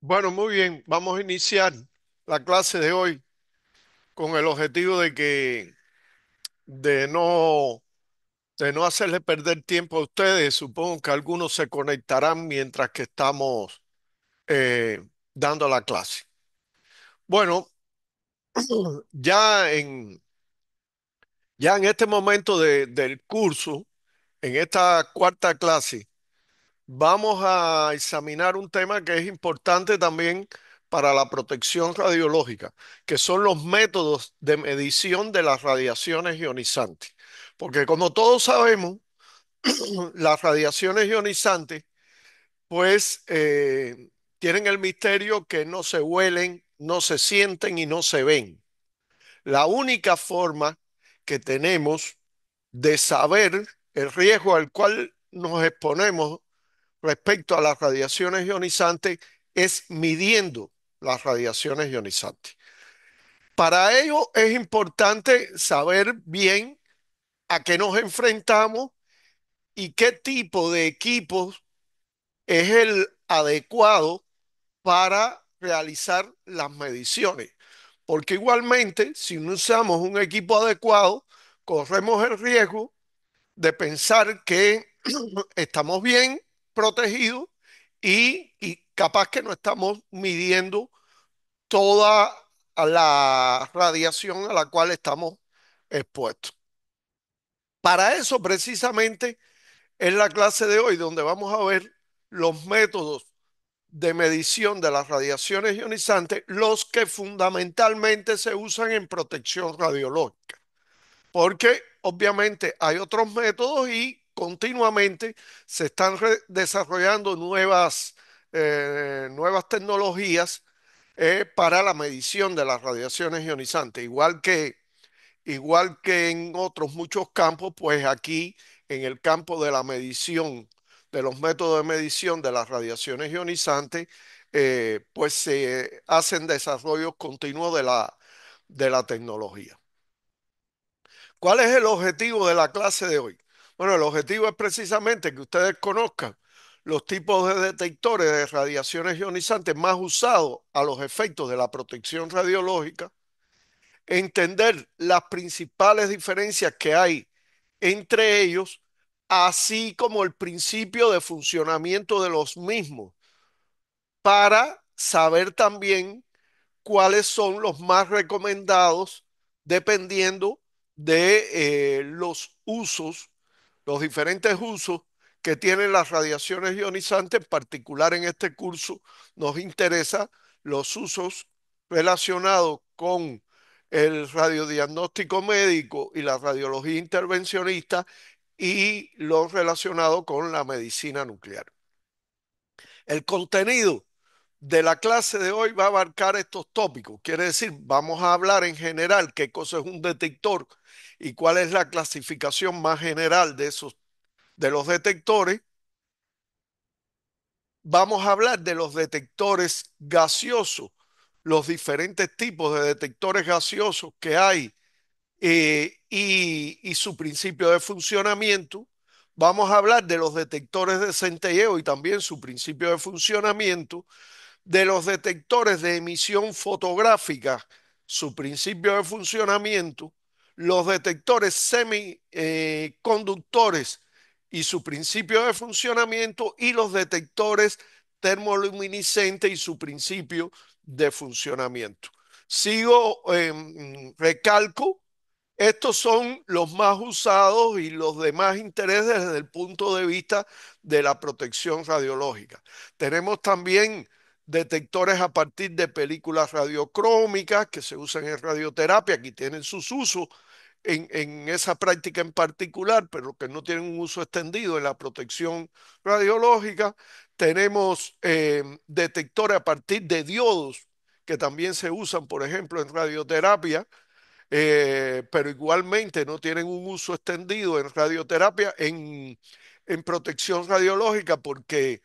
Bueno, muy bien. Vamos a iniciar la clase de hoy con el objetivo de no, de no hacerle perder tiempo a ustedes. Supongo que algunos se conectarán mientras que estamos dando la clase. Bueno, ya en, ya en este momento del curso, en esta cuarta clase, vamos a examinar un tema que es importante también para la protección radiológica, que son los métodos de medición de las radiaciones ionizantes. Porque como todos sabemos, las radiaciones ionizantes, pues tienen el misterio que no se huelen, no se sienten y no se ven. La única forma que tenemos de saber el riesgo al cual nos exponemos respecto a las radiaciones ionizantes es midiendo las radiaciones ionizantes. Para ello es importante saber bien a qué nos enfrentamos y qué tipo de equipos es el adecuado para realizar las mediciones. Porque igualmente, si no usamos un equipo adecuado, corremos el riesgo de pensar que estamos bien protegidos y capaz que no estamos midiendo toda la radiación a la cual estamos expuestos. Para eso precisamente es la clase de hoy donde vamos a ver los métodos de medición de las radiaciones ionizantes, los que fundamentalmente se usan en protección radiológica. Porque obviamente hay otros métodos y continuamente se están desarrollando nuevas tecnologías para la medición de las radiaciones ionizantes. Igual que en otros muchos campos, pues aquí en el campo de la medición, de los métodos de medición de las radiaciones ionizantes, pues se hacen desarrollos continuos de la tecnología. ¿Cuál es el objetivo de la clase de hoy? Bueno, el objetivo es precisamente que ustedes conozcan los tipos de detectores de radiaciones ionizantes más usados a los efectos de la protección radiológica, entender las principales diferencias que hay entre ellos, así como el principio de funcionamiento de los mismos, para saber también cuáles son los más recomendados dependiendo de los usos, los diferentes usos que tienen las radiaciones ionizantes. En particular en este curso nos interesa los usos relacionados con el radiodiagnóstico médico y la radiología intervencionista y los relacionados con la medicina nuclear. El contenido de la clase de hoy va a abarcar estos tópicos. Quiere decir, vamos a hablar en general qué cosa es un detector y cuál es la clasificación más general de los detectores. Vamos a hablar de los detectores gaseosos, los diferentes tipos de detectores gaseosos que hay y su principio de funcionamiento. Vamos a hablar de los detectores de centelleo y también su principio de funcionamiento, de los detectores de emisión fotográfica, su principio de funcionamiento, los detectores semiconductores y su principio de funcionamiento, y los detectores termoluminiscentes y su principio de funcionamiento. Sigo, recalco, estos son los más usados y los de más interés desde el punto de vista de la protección radiológica. Tenemos también detectores a partir de películas radiocrómicas que se usan en radioterapia, que tienen sus usos en esa práctica en particular, pero que no tienen un uso extendido en la protección radiológica. Tenemos detectores a partir de diodos que también se usan, por ejemplo, en radioterapia, pero igualmente no tienen un uso extendido en radioterapia, en protección radiológica, porque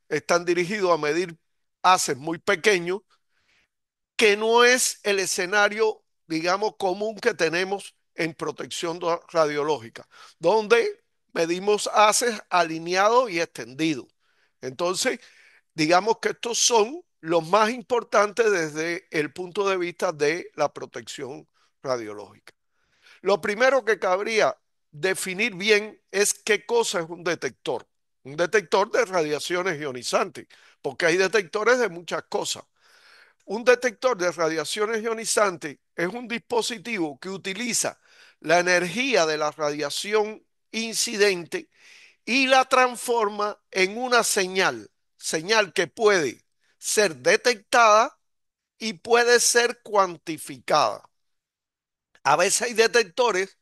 están dirigidos a medir haces muy pequeños, que no es el escenario, digamos, común que tenemos en protección radiológica, donde medimos haces alineados y extendidos. Entonces, digamos que estos son los más importantes desde el punto de vista de la protección radiológica. Lo primero que cabría definir bien es qué cosa es un detector. Un detector de radiaciones ionizantes, porque hay detectores de muchas cosas. Un detector de radiaciones ionizantes es un dispositivo que utiliza la energía de la radiación incidente y la transforma en una señal, señal que puede ser detectada y puede ser cuantificada. A veces hay detectores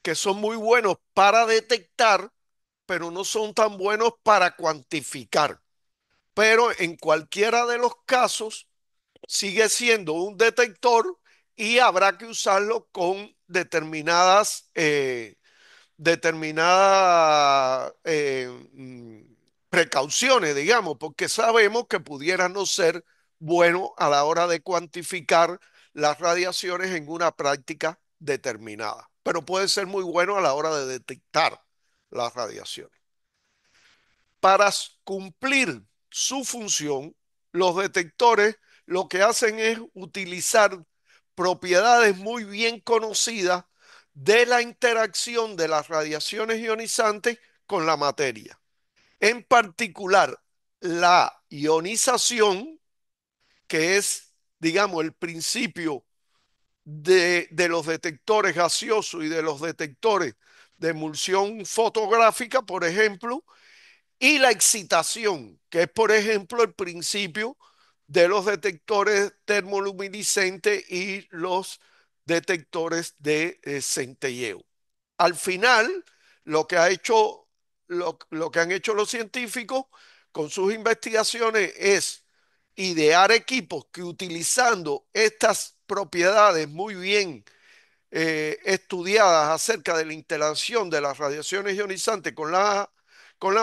que son muy buenos para detectar, pero no son tan buenos para cuantificar. Pero en cualquiera de los casos sigue siendo un detector y habrá que usarlo con determinadas precauciones, digamos, porque sabemos que pudiera no ser bueno a la hora de cuantificar las radiaciones en una práctica determinada, pero puede ser muy bueno a la hora de detectar las radiaciones. Para cumplir su función, los detectores lo que hacen es utilizar propiedades muy bien conocidas de la interacción de las radiaciones ionizantes con la materia. En particular, la ionización, que es, digamos, el principio de los detectores gaseosos y de los detectores de emulsión fotográfica, por ejemplo, y la excitación, que es, por ejemplo, el principio de los detectores termoluminiscentes y los detectores de centelleo. Al final, lo que lo que han hecho los científicos con sus investigaciones es idear equipos que, utilizando estas propiedades muy bien estudiadas acerca de la interacción de las radiaciones ionizantes con la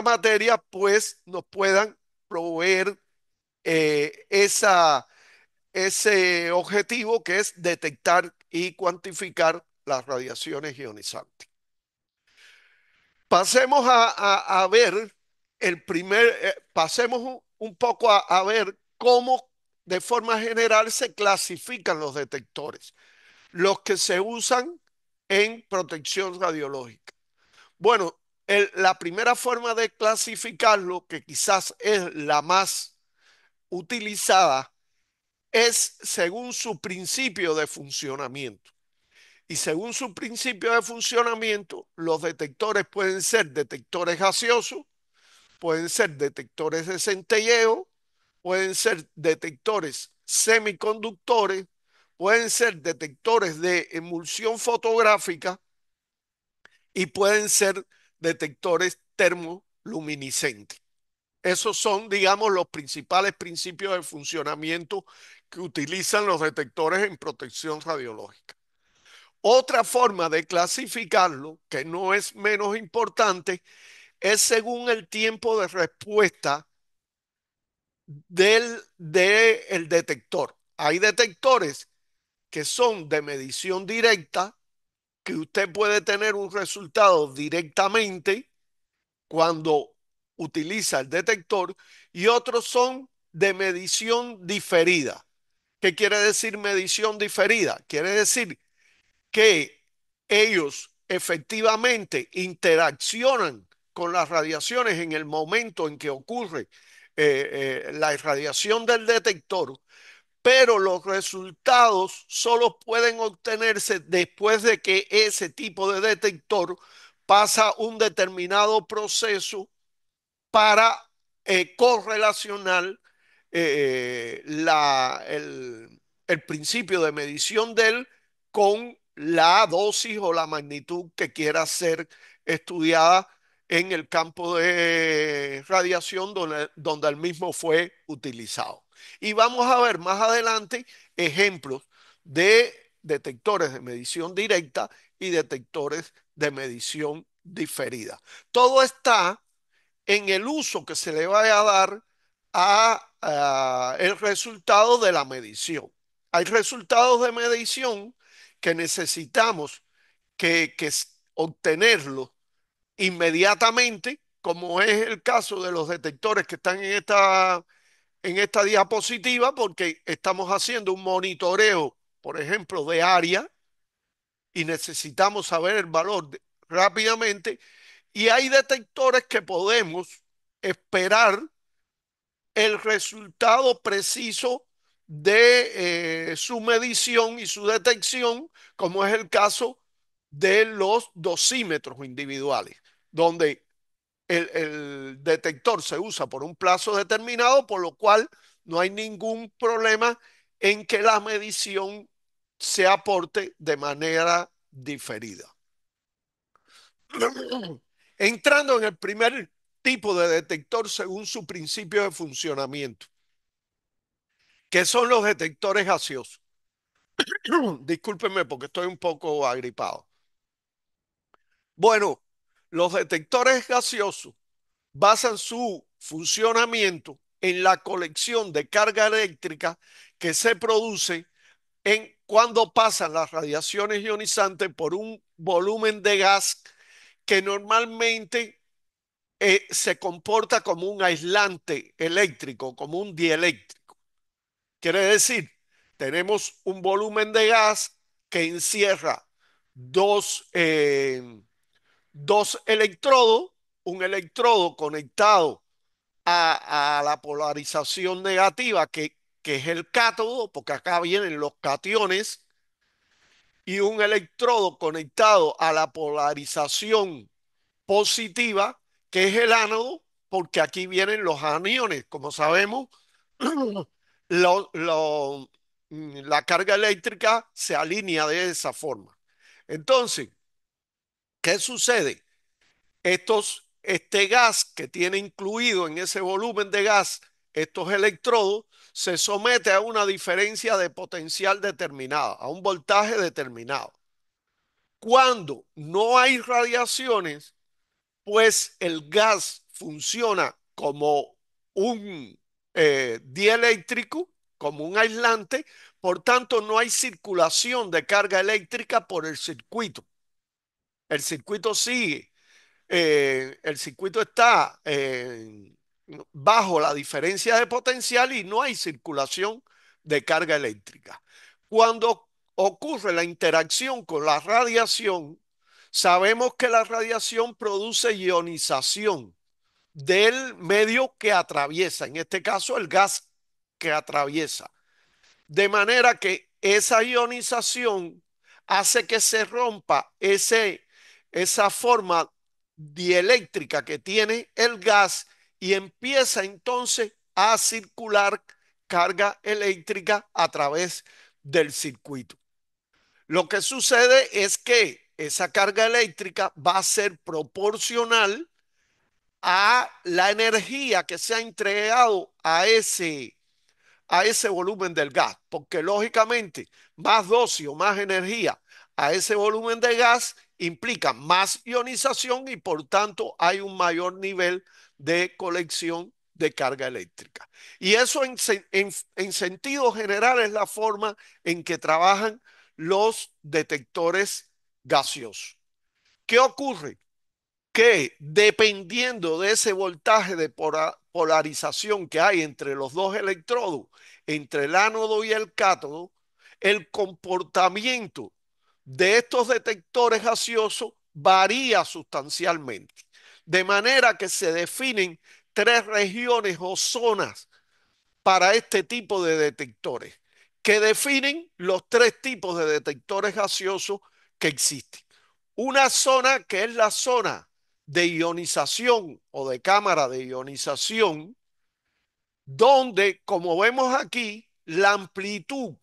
materia, pues nos puedan proveer ese objetivo, que es detectar y cuantificar las radiaciones ionizantes. Pasemos a ver pasemos un poco a ver cómo de forma general se clasifican los detectores, los que se usan en protección radiológica. Bueno, la primera forma de clasificarlo, que quizás es la más utilizada, es según su principio de funcionamiento. Y según su principio de funcionamiento, los detectores pueden ser detectores gaseosos, pueden ser detectores de centelleo, pueden ser detectores semiconductores, pueden ser detectores de emulsión fotográfica y pueden ser detectores termoluminiscentes. Esos son, digamos, los principales principios de funcionamiento que utilizan los detectores en protección radiológica. Otra forma de clasificarlo, que no es menos importante, es según el tiempo de respuesta del detector. Hay detectores que son de medición directa, que usted puede tener un resultado directamente cuando utiliza el detector, y otros son de medición diferida. ¿Qué quiere decir medición diferida? Quiere decir que ellos efectivamente interaccionan con las radiaciones en el momento en que ocurre la irradiación del detector, pero los resultados solo pueden obtenerse después de que ese tipo de detector pasa un determinado proceso para correlacionar el principio de medición de él con la dosis o la magnitud que quiera ser estudiada en el campo de radiación donde el mismo fue utilizado. Y vamos a ver más adelante ejemplos de detectores de medición directa y detectores de medición diferida. Todo está en el uso que se le vaya a dar a el resultado de la medición. Hay resultados de medición que necesitamos que obtenerlos inmediatamente, como es el caso de los detectores que están en esta diapositiva, porque estamos haciendo un monitoreo, por ejemplo, de área y necesitamos saber el valor rápidamente. Y hay detectores que podemos esperar el resultado preciso de su medición y su detección, como es el caso de los dosímetros individuales, donde el detector se usa por un plazo determinado, por lo cual no hay ningún problema en que la medición se aporte de manera diferida. Entrando en el primer tipo de detector según su principio de funcionamiento, que son los detectores gaseosos. Discúlpenme porque estoy un poco agripado. Bueno, los detectores gaseosos basan su funcionamiento en la colección de carga eléctrica que se produce cuando pasan las radiaciones ionizantes por un volumen de gas que normalmente se comporta como un aislante eléctrico, como un dieléctrico. Quiere decir, tenemos un volumen de gas que encierra dos electrodos, un electrodo conectado a la polarización negativa, que es el cátodo, porque acá vienen los cationes, y un electrodo conectado a la polarización positiva, que es el ánodo, porque aquí vienen los aniones. Como sabemos, lo- lo- la carga eléctrica se alinea de esa forma. Entonces, ¿qué sucede? Este gas que tiene incluido en ese volumen de gas estos electrodos se somete a una diferencia de potencial determinada, a un voltaje determinado. Cuando no hay radiaciones, pues el gas funciona como un dieléctrico, como un aislante, por tanto no hay circulación de carga eléctrica por el circuito. El circuito sigue, el circuito está bajo la diferencia de potencial y no hay circulación de carga eléctrica. Cuando ocurre la interacción con la radiación, sabemos que la radiación produce ionización del medio que atraviesa, en este caso el gas que atraviesa. De manera que esa ionización hace que se rompa esa forma dieléctrica que tiene el gas y empieza entonces a circular carga eléctrica a través del circuito. Lo que sucede es que esa carga eléctrica va a ser proporcional a la energía que se ha entregado a ese volumen del gas, porque lógicamente más dosis o más energía a ese volumen de gas implica más ionización y por tanto hay un mayor nivel de colección de carga eléctrica. Y eso en sentido general es la forma en que trabajan los detectores gaseosos. ¿Qué ocurre? Que dependiendo de ese voltaje de polarización que hay entre los dos electrodos, entre el ánodo y el cátodo, el comportamiento de estos detectores gaseosos varía sustancialmente. De manera que se definen tres regiones o zonas para este tipo de detectores, que definen los tres tipos de detectores gaseosos que existen. Una zona que es la zona de ionización o de cámara de ionización, donde, como vemos aquí, la amplitud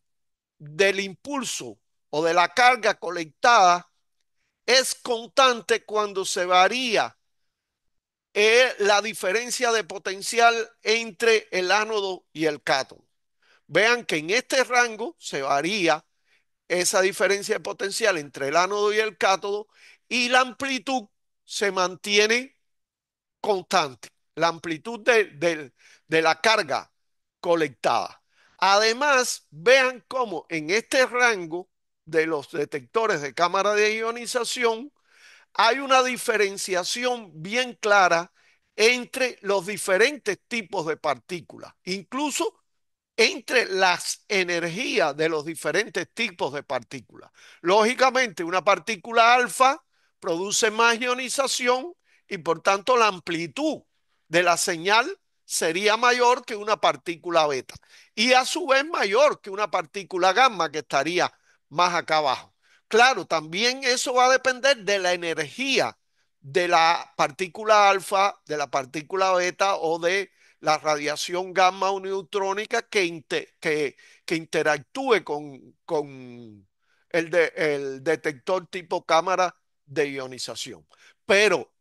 del impulso o de la carga colectada es constante cuando se varía la diferencia de potencial entre el ánodo y el cátodo. Vean que en este rango se varía esa diferencia de potencial entre el ánodo y el cátodo y la amplitud se mantiene constante, la amplitud de la carga colectada. Además, vean cómo en este rango de los detectores de cámara de ionización hay una diferenciación bien clara entre los diferentes tipos de partículas, incluso entre las energías de los diferentes tipos de partículas. Lógicamente, una partícula alfa produce más ionización y por tanto la amplitud de la señal sería mayor que una partícula beta y a su vez mayor que una partícula gamma que estaría más acá abajo. Claro, también eso va a depender de la energía de la partícula alfa, de la partícula beta o de la radiación gamma o neutrónica que interactúe con el detector tipo cámara de ionización. Pero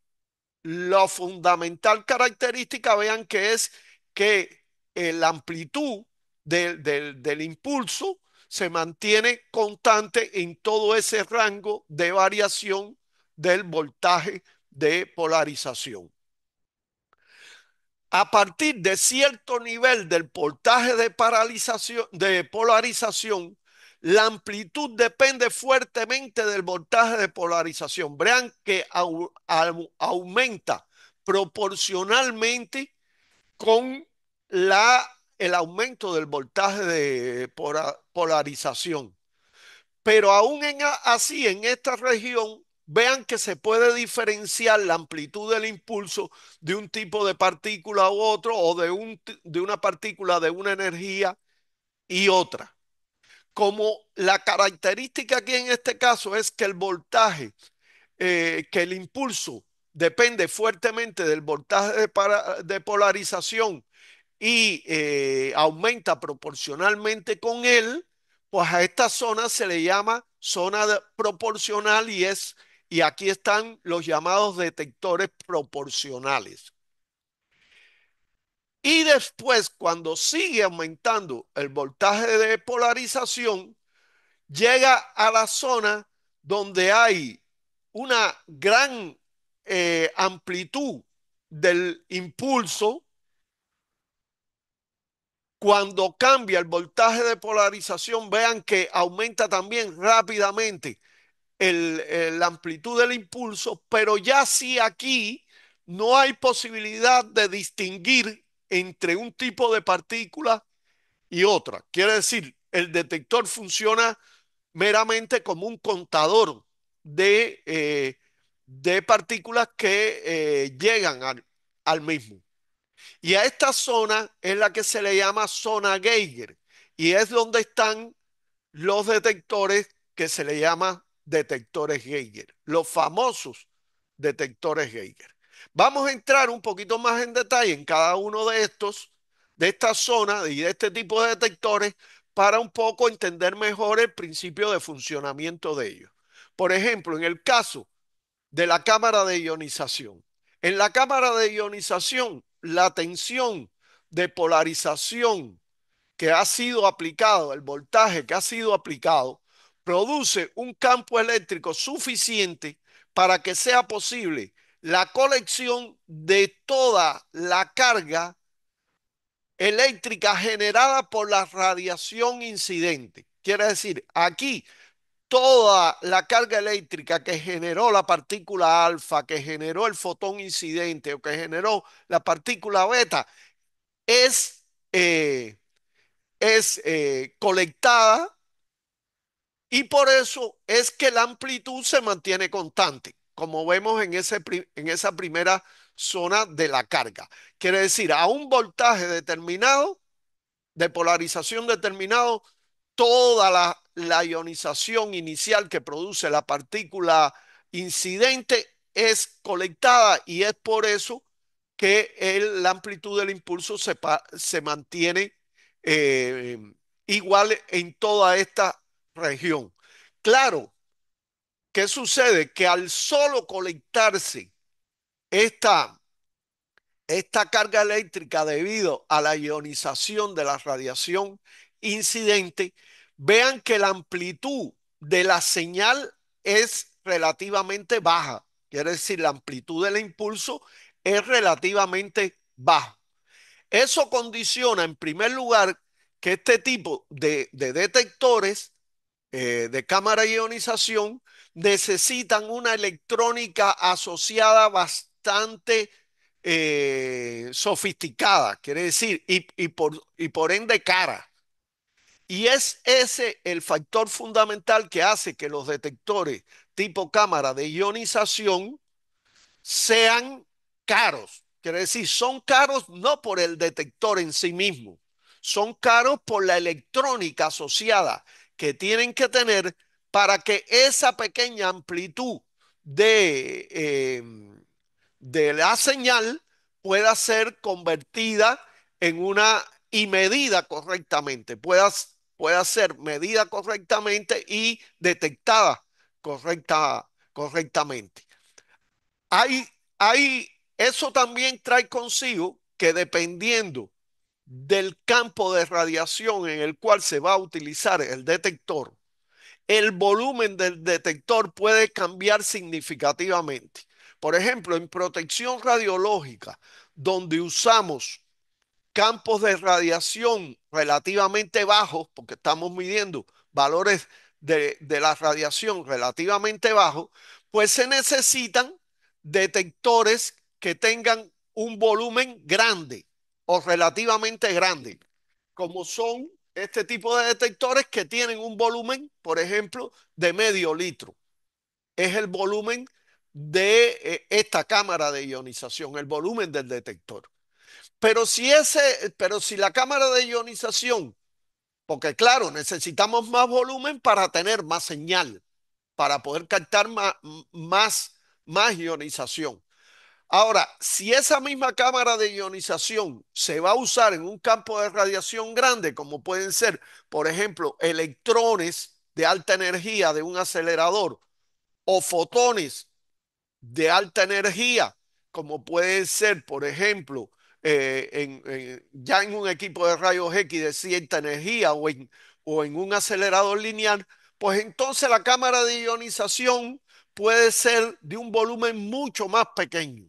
la fundamental característica, vean que es que la amplitud del impulso se mantiene constante en todo ese rango de variación del voltaje de polarización. A partir de cierto nivel del voltaje de polarización, la amplitud depende fuertemente del voltaje de polarización. Vean que aumenta proporcionalmente con el aumento del voltaje de polarización. Pero aún así, en esta región, vean que se puede diferenciar la amplitud del impulso de un tipo de partícula u otro o de una partícula de una energía y otra. Como la característica aquí en este caso es que el voltaje, que el impulso depende fuertemente del voltaje de polarización y aumenta proporcionalmente con él, pues a esta zona se le llama proporcional y aquí están los llamados detectores proporcionales. Y después, cuando sigue aumentando el voltaje de polarización, llega a la zona donde hay una gran amplitud del impulso. Cuando cambia el voltaje de polarización, vean que aumenta también rápidamente la amplitud del impulso, pero ya sí aquí no hay posibilidad de distinguir entre un tipo de partícula y otra. Quiere decir, el detector funciona meramente como un contador de partículas que llegan al mismo. Y a esta zona es la que se le llama zona Geiger y es donde están los detectores que se le llama detectores Geiger, los famosos detectores Geiger. Vamos a entrar un poquito más en detalle en cada uno de estas zonas y de este tipo de detectores para un poco entender mejor el principio de funcionamiento de ellos. Por ejemplo, en el caso de la cámara de ionización. En la cámara de ionización, la tensión de polarización que ha sido aplicado, el voltaje que ha sido aplicado, produce un campo eléctrico suficiente para que sea posible la colección de toda la carga eléctrica generada por la radiación incidente. Quiere decir, aquí toda la carga eléctrica que generó la partícula alfa, que generó el fotón incidente o que generó la partícula beta, es, eh, es colectada, y por eso es que la amplitud se mantiene constante, como vemos en, en esa primera zona de la carga. Quiere decir, a un voltaje determinado, de polarización determinado, toda la ionización inicial que produce la partícula incidente es colectada, y es por eso que la amplitud del impulso se mantiene eh, igual en toda esta región. Claro, ¿qué sucede? Que al solo colectarse esta esta carga eléctrica debido a la ionización de la radiación incidente, vean que la amplitud de la señal es relativamente baja. Quiere decir, la amplitud del impulso es relativamente baja. Eso condiciona, en primer lugar, que este tipo de detectores de cámara de ionización necesitan una electrónica asociada bastante sofisticada, quiere decir, y por ende cara. Y es ese el factor fundamental que hace que los detectores tipo cámara de ionización sean caros. Quiere decir, son caros no por el detector en sí mismo, son caros por la electrónica asociada que tienen que tener para que esa pequeña amplitud de, eh, de la señal pueda ser convertida en una y medida correctamente, pueda ser medida correctamente y detectada correctamente. Hay, eso también trae consigo que dependiendo del campo de radiación en el cual se va a utilizar el detector, el volumen del detector puede cambiar significativamente. Por ejemplo, en protección radiológica, donde usamos campos de radiación relativamente bajos, porque estamos midiendo valores de la radiación relativamente bajos, pues se necesitan detectores que tengan un volumen grande o relativamente grande, como son este tipo de detectores que tienen un volumen, por ejemplo, de medio litro. Es el volumen de esta cámara de ionización, el volumen del detector. Pero si la cámara de ionización, porque claro, necesitamos más volumen para tener más señal, para poder captar más ionización. Ahora, si esa misma cámara de ionización se va a usar en un campo de radiación grande, como pueden ser, por ejemplo, electrones de alta energía de un acelerador o fotones de alta energía, como puede ser, por ejemplo, ya en un equipo de rayos X de cierta energía o en un acelerador lineal, pues entonces la cámara de ionización puede ser de un volumen mucho más pequeño,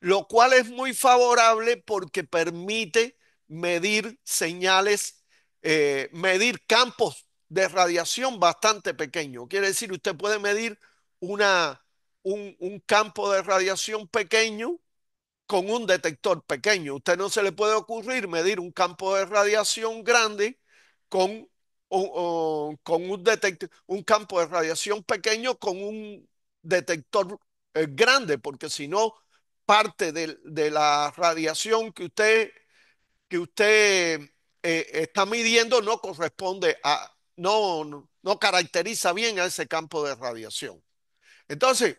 lo cual es muy favorable porque permite medir señales, medir campos de radiación bastante pequeños. Quiere decir, usted puede medir un campo de radiación pequeño con un detector pequeño. Usted no se le puede ocurrir medir un campo de radiación grande con, con un campo de radiación pequeño con un detector grande, porque si no, parte de la radiación que usted está midiendo no corresponde a, no caracteriza bien a ese campo de radiación. Entonces,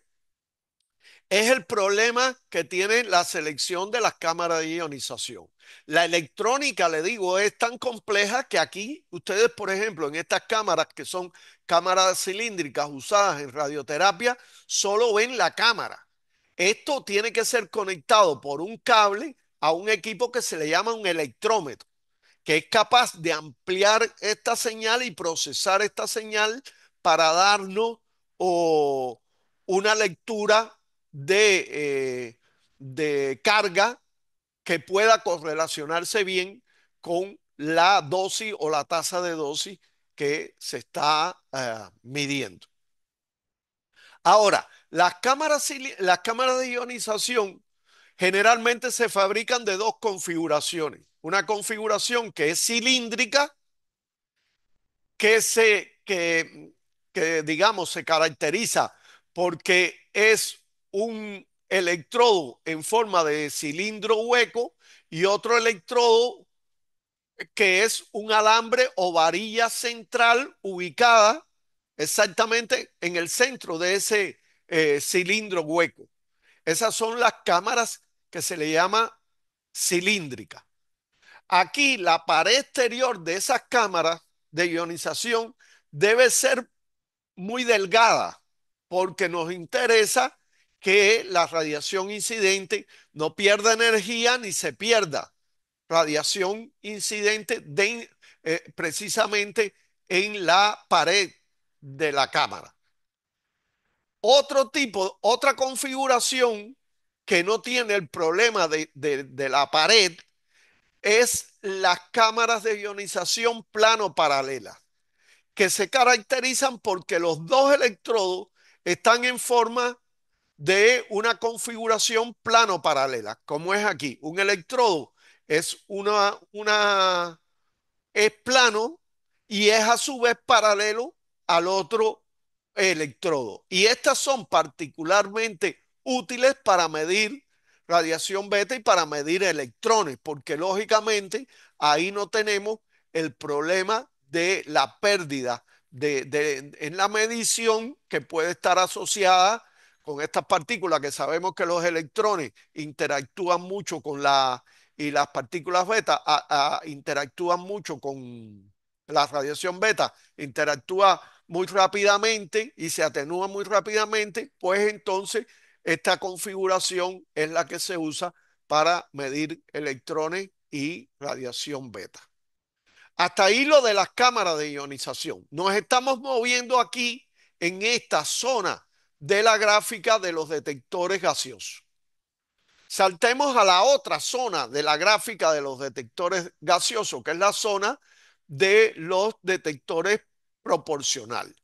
es el problema que tiene la selección de las cámaras de ionización. La electrónica, le digo, es tan compleja que aquí ustedes, por ejemplo, en estas cámaras que son cámaras cilíndricas usadas en radioterapia, solo ven la cámara. Esto tiene que ser conectado por un cable a un equipo que se le llama un electrómetro, que es capaz de ampliar esta señal y procesar esta señal para darnos o, una lectura de carga que pueda correlacionarse bien con la dosis o la tasa de dosis que se está midiendo. Ahora, las cámaras de ionización generalmente se fabrican de dos configuraciones. Una configuración que es cilíndrica, que digamos se caracteriza porque es un electrodo en forma de cilindro hueco y otro electrodo que es un alambre o varilla central ubicada exactamente en el centro de ese cilindro hueco. Esas son las cámaras que se le llama cilíndricas. Aquí la pared exterior de esas cámaras de ionización debe ser muy delgada porque nos interesa que la radiación incidente no pierda energía ni se pierda radiación incidente precisamente en la pared de la cámara. Otra configuración que no tiene el problema de la pared es las cámaras de ionización plano paralela, que se caracterizan porque los dos electrodos están en forma de una configuración plano paralela, como es aquí. Un electrodo es es plano y es a su vez paralelo al otro electrodo. Y estas son particularmente útiles para medir radiación beta y para medir electrones, porque lógicamente ahí no tenemos el problema de la pérdida en la medición que puede estar asociada con estas partículas que sabemos que los electrones interactúan mucho con y las partículas beta interactúan mucho con la radiación beta, interactúa muy rápidamente y se atenúa muy rápidamente, pues entonces esta configuración es la que se usa para medir electrones y radiación beta. Hasta ahí lo de las cámaras de ionización. Nos estamos moviendo aquí en esta zona de la gráfica de los detectores gaseosos. Saltemos a la otra zona de la gráfica de los detectores gaseosos, que es la zona de los detectores proporcional.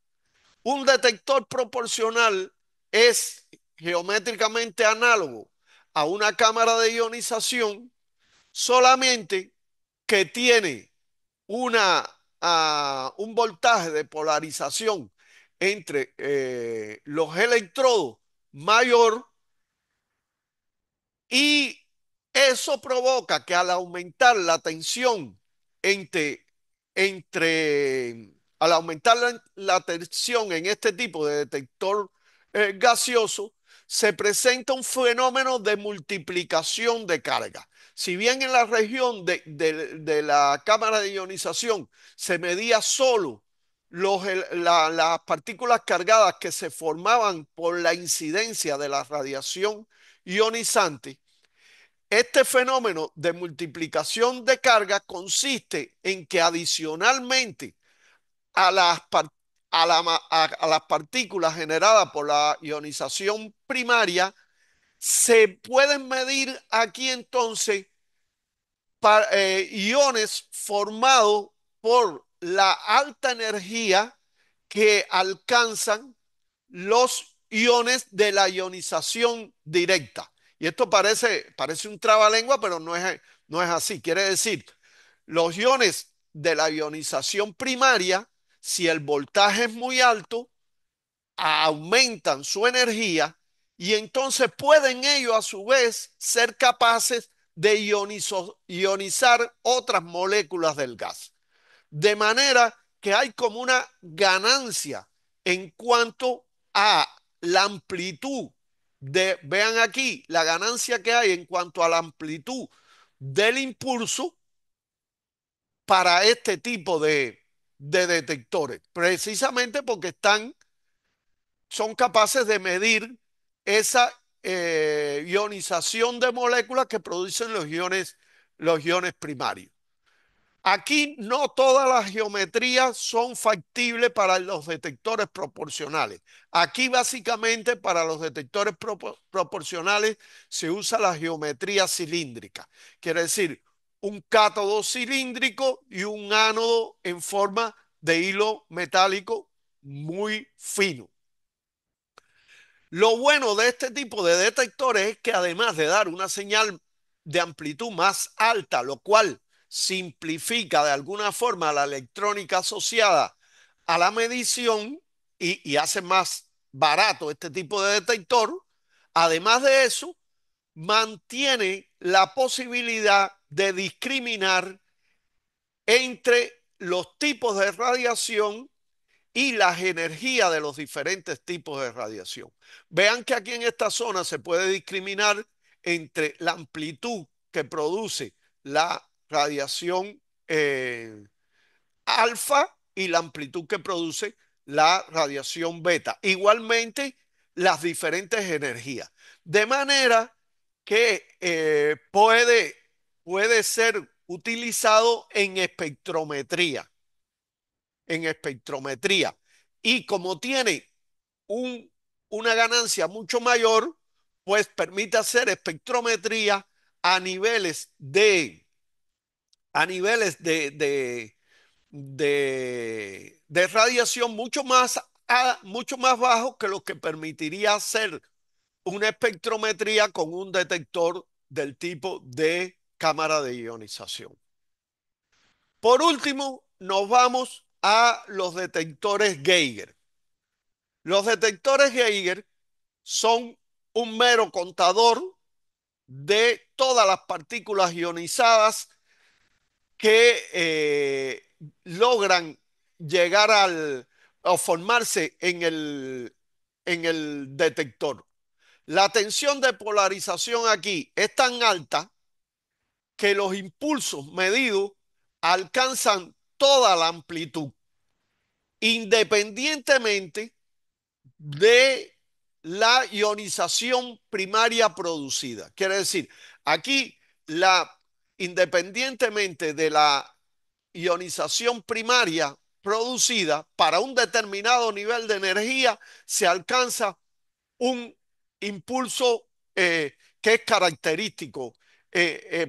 Un detector proporcional es geométricamente análogo a una cámara de ionización, solamente que tiene un voltaje de polarización entre los electrodos mayor, y eso provoca que al aumentar la tensión entre, al aumentar la tensión en este tipo de detector gaseoso, se presenta un fenómeno de multiplicación de carga. Si bien en la región de la cámara de ionización se medía solo las partículas cargadas que se formaban por la incidencia de la radiación ionizante, este fenómeno de multiplicación de carga consiste en que adicionalmente a a las partículas generadas por la ionización primaria, se pueden medir aquí entonces iones formados por la alta energía que alcanzan los iones de la ionización directa. Y esto parece un trabalengua, pero no es así. Quiere decir, los iones de la ionización primaria, si el voltaje es muy alto, aumentan su energía y entonces pueden ellos a su vez ser capaces de ionizar otras moléculas del gas. De manera que hay como una ganancia en cuanto a la amplitud vean aquí, la ganancia que hay en cuanto a la amplitud del impulso para este tipo de detectores, precisamente porque son capaces de medir esa ionización de moléculas que producen los iones primarios. Aquí no todas las geometrías son factibles para los detectores proporcionales. Aquí básicamente para los detectores proporcionales se usa la geometría cilíndrica. Quiere decir, un cátodo cilíndrico y un ánodo en forma de hilo metálico muy fino. Lo bueno de este tipo de detectores es que además de dar una señal de amplitud más alta, lo cual simplifica de alguna forma la electrónica asociada a la medición y hace más barato este tipo de detector, además de eso, mantiene la posibilidad de discriminar entre los tipos de radiación y las energías de los diferentes tipos de radiación. Vean que aquí en esta zona se puede discriminar entre la amplitud que produce la radiación alfa y la amplitud que produce la radiación beta. Igualmente, las diferentes energías. De manera que puede ser utilizado en espectrometría. Y como tiene un, una ganancia mucho mayor, pues permite hacer espectrometría a niveles de radiación mucho más bajos que los que permitiría hacer una espectrometría con un detector del tipo de cámara de ionización. Por último, nos vamos a los detectores Geiger. Los detectores Geiger son un mero contador de todas las partículas ionizadas que logran llegar o formarse en el detector. La tensión de polarización aquí es tan alta que los impulsos medidos alcanzan toda la amplitud, independientemente de la ionización primaria producida. Quiere decir, aquí independientemente de la ionización primaria producida para un determinado nivel de energía, se alcanza un impulso que es característico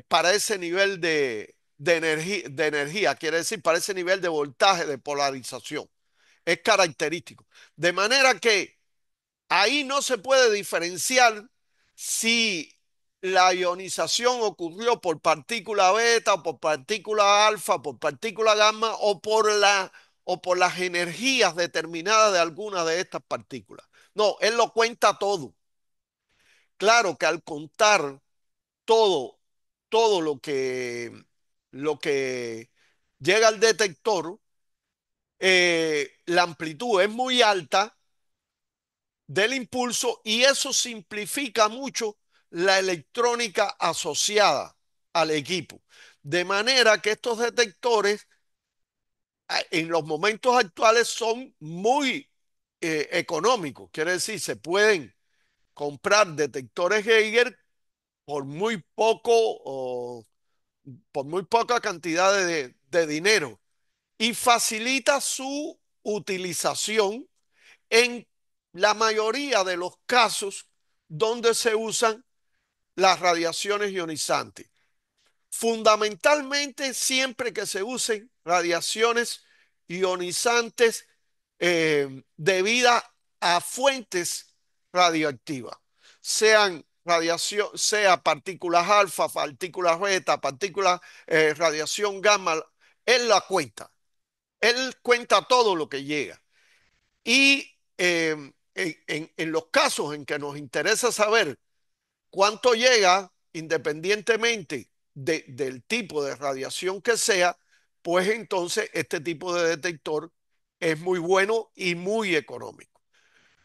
para ese nivel de energía, quiere decir, para ese nivel de voltaje, de polarización. Es característico. De manera que ahí no se puede diferenciar si la ionización ocurrió por partícula beta, o por partícula alfa, por partícula gamma o por las energías determinadas de alguna de estas partículas. No, él lo cuenta todo. Claro que al contar todo, todo lo que llega al detector, la amplitud es muy alta del impulso y eso simplifica mucho la electrónica asociada al equipo. De manera que estos detectores en los momentos actuales son muy económicos. Quiere decir, se pueden comprar detectores Geiger por muy poco o por muy poca cantidad de dinero y facilita su utilización en la mayoría de los casos donde se usan las radiaciones ionizantes. Fundamentalmente, siempre que se usen radiaciones ionizantes debidas a fuentes radioactivas, sea partículas alfa, partículas beta, partículas radiación gamma, él la cuenta. Él cuenta todo lo que llega. Y en los casos en que nos interesa saber cuánto llega, independientemente del tipo de radiación que sea, pues entonces este tipo de detector es muy bueno y muy económico.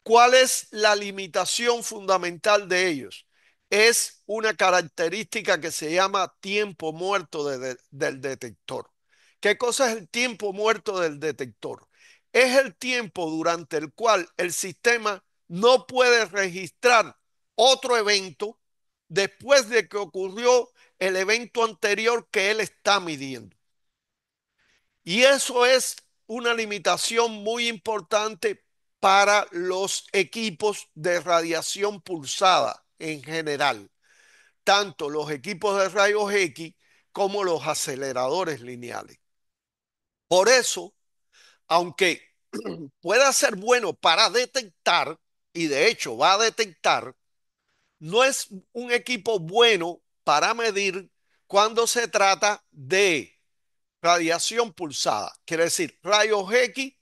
¿Cuál es la limitación fundamental de ellos? Es una característica que se llama tiempo muerto del detector. ¿Qué cosa es el tiempo muerto del detector? Es el tiempo durante el cual el sistema no puede registrar otro evento después de que ocurrió el evento anterior que él está midiendo. Y eso es una limitación muy importante para los equipos de radiación pulsada en general, tanto los equipos de rayos X como los aceleradores lineales. Por eso, aunque pueda ser bueno para detectar, y de hecho va a detectar, no es un equipo bueno para medir cuando se trata de radiación pulsada, quiere decir rayos X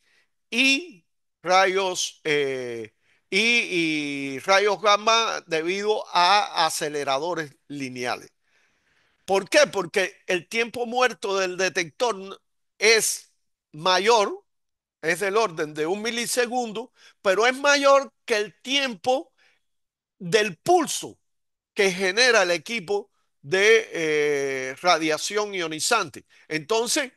y rayos y rayos gamma debido a aceleradores lineales. ¿Por qué? Porque el tiempo muerto del detector es mayor, es del orden de 1 milisegundo, pero es mayor que el tiempo del pulso que genera el equipo de radiación ionizante. Entonces,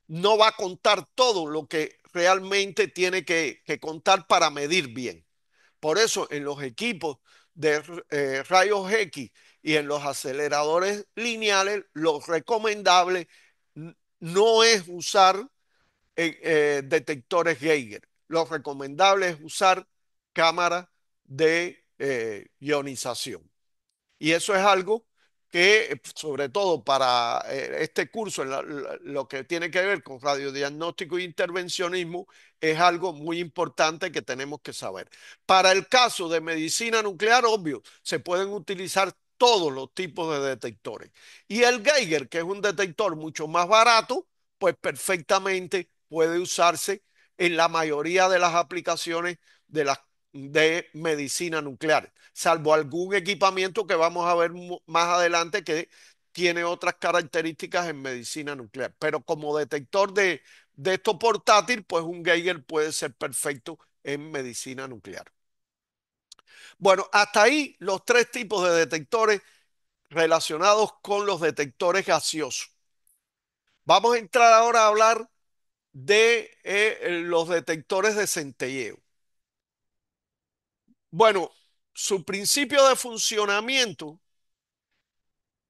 no va a contar todo lo que realmente tiene que contar para medir bien. Por eso, en los equipos de rayos X y en los aceleradores lineales, lo recomendable no es usar detectores Geiger. Lo recomendable es usar cámaras de ionización. Y eso es algo que, sobre todo para este curso, lo que tiene que ver con radiodiagnóstico e intervencionismo, es algo muy importante que tenemos que saber. Para el caso de medicina nuclear, obvio, se pueden utilizar todos los tipos de detectores. Y el Geiger, que es un detector mucho más barato, pues perfectamente puede usarse en la mayoría de las aplicaciones de medicina nuclear, salvo algún equipamiento que vamos a ver más adelante que tiene otras características en medicina nuclear. Pero como detector de esto portátil, pues un Geiger puede ser perfecto en medicina nuclear. Bueno, hasta ahí los tres tipos de detectores relacionados con los detectores gaseosos. Vamos a entrar ahora a hablar de los detectores de centelleo. Bueno, su principio de funcionamiento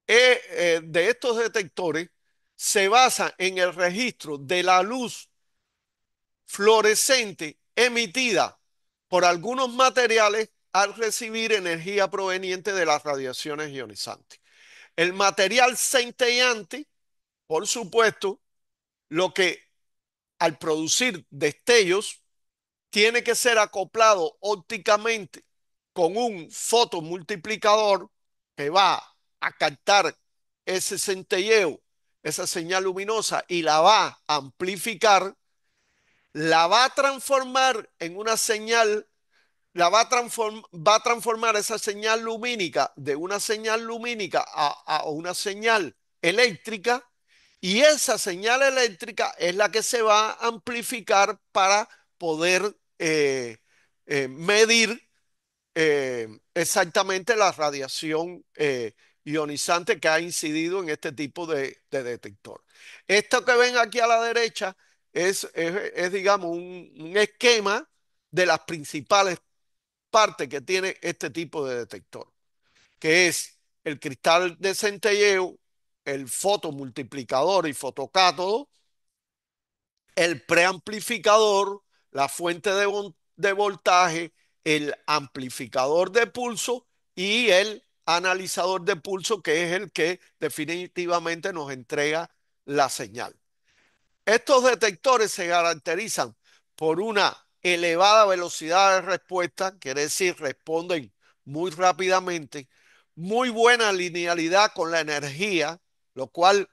de estos detectores se basa en el registro de la luz fluorescente emitida por algunos materiales al recibir energía proveniente de las radiaciones ionizantes. El material centellante, por supuesto, lo que al producir destellos tiene que ser acoplado ópticamente con un fotomultiplicador que va a captar ese centelleo, esa señal luminosa y la va a amplificar, la va a transformar en una señal, va a transformar esa señal lumínica de una señal lumínica a una señal eléctrica, y esa señal eléctrica es la que se va a amplificar para poder medir exactamente la radiación ionizante que ha incidido en este tipo de detector. Esto que ven aquí a la derecha es digamos, un esquema de las principales partes que tiene este tipo de detector, que es el cristal de centelleo, el fotomultiplicador y fotocátodo, el preamplificador, la fuente de voltaje, el amplificador de pulso y el analizador de pulso, que es el que definitivamente nos entrega la señal. Estos detectores se caracterizan por una elevada velocidad de respuesta, quiere decir, responden muy rápidamente, muy buena linealidad con la energía, lo cual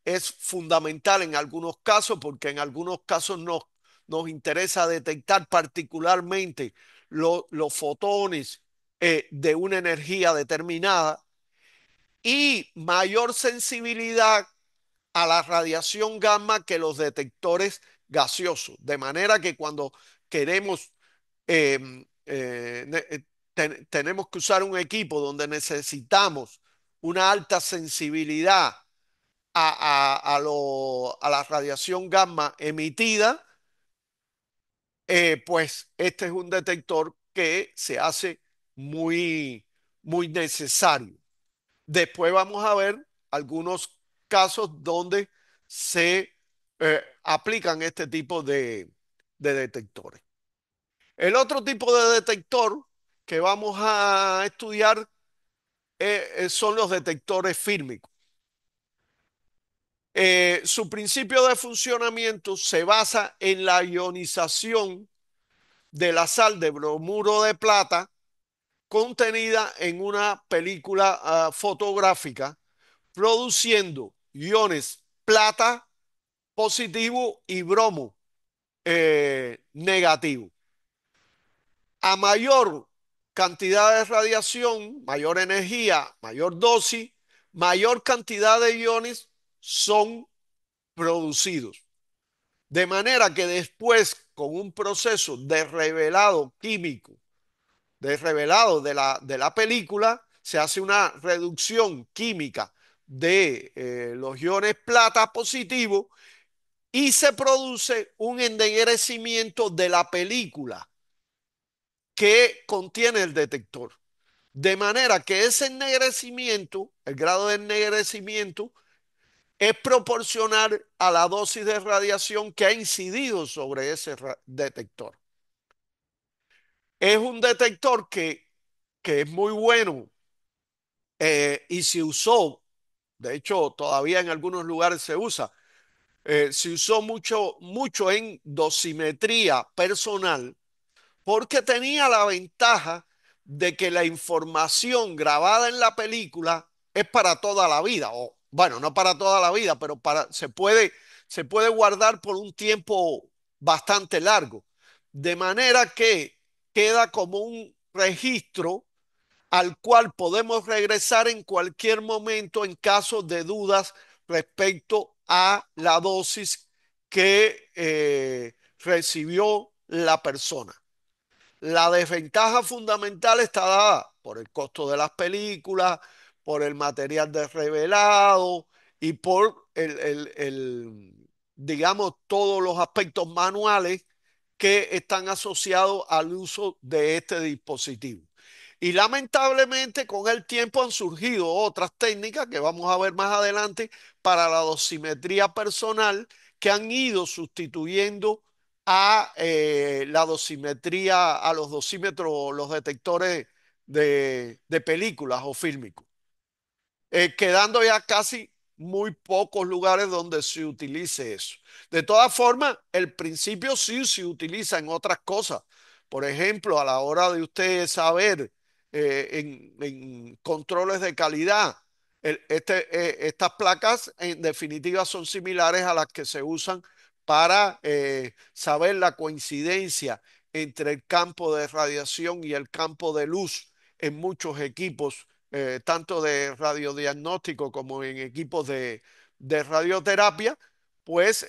es fundamental en algunos casos, porque en algunos casos nos interesa detectar particularmente los fotones de una energía determinada, y mayor sensibilidad a la radiación gamma que los detectores gaseosos. De manera que cuando queremos, tenemos que usar un equipo donde necesitamos una alta sensibilidad a la radiación gamma emitida, pues este es un detector que se hace muy, muy necesario. Después vamos a ver algunos casos donde se aplican este tipo de detectores. El otro tipo de detector que vamos a estudiar son los detectores fílmicos. Su principio de funcionamiento se basa en la ionización de la sal de bromuro de plata contenida en una película fotográfica, produciendo iones plata positivo y bromo negativo. A mayor cantidad de radiación, mayor energía, mayor dosis, mayor cantidad de iones son producidos. De manera que después, con un proceso de revelado químico, de revelado de la película, se hace una reducción química de los iones plata positivos y se produce un ennegrecimiento de la película que contiene el detector. De manera que ese ennegrecimiento, el grado de ennegrecimiento, es proporcional a la dosis de radiación que ha incidido sobre ese detector. Es un detector que es muy bueno y se usó, de hecho todavía en algunos lugares se usa, se usó mucho en dosimetría personal porque tenía la ventaja de que la información grabada en la película es para toda la vida, o bueno, no para toda la vida, pero se puede guardar por un tiempo bastante largo, de manera que queda como un registro al cual podemos regresar en cualquier momento en caso de dudas respecto a la dosis que recibió la persona. La desventaja fundamental está dada por el costo de las películas, por el material de revelado y por digamos, todos los aspectos manuales que están asociados al uso de este dispositivo. Y lamentablemente con el tiempo han surgido otras técnicas que vamos a ver más adelante para la dosimetría personal que han ido sustituyendo a la dosimetría, a los dosímetros, los detectores de películas o fílmicos, quedando ya casi muy pocos lugares donde se utilice eso. De todas formas, el principio sí se utiliza en otras cosas. Por ejemplo, a la hora de usted saber en controles de calidad, estas placas en definitiva son similares a las que se usan para saber la coincidencia entre el campo de radiación y el campo de luz en muchos equipos tanto de radiodiagnóstico como en equipos de radioterapia, pues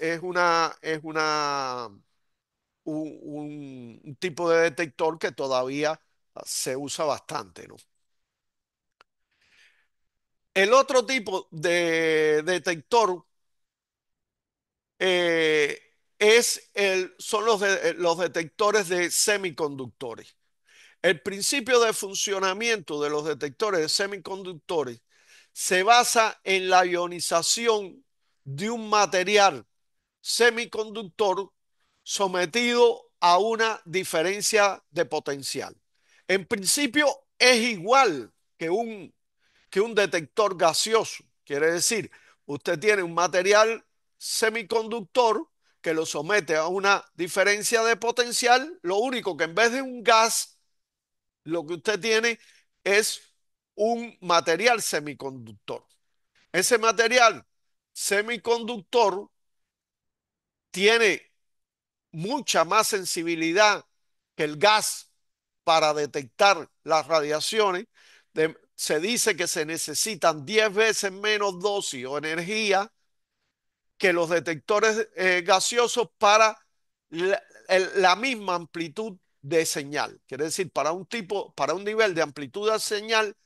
un tipo de detector que todavía se usa bastante, ¿no? El otro tipo de detector eh, son los detectores de semiconductores. El principio de funcionamiento de los detectores de semiconductores se basa en la ionización de un material semiconductor sometido a una diferencia de potencial. En principio es igual que un detector gaseoso. Quiere decir, usted tiene un material semiconductor que lo somete a una diferencia de potencial, lo único que en vez de un gas lo que usted tiene es un material semiconductor. Ese material semiconductor tiene mucha más sensibilidad que el gas para detectar las radiaciones. Se dice que se necesitan 10 veces menos dosis o energía que los detectores gaseosos para la misma amplitud de señal. Quiere decir, para un nivel de amplitud de señal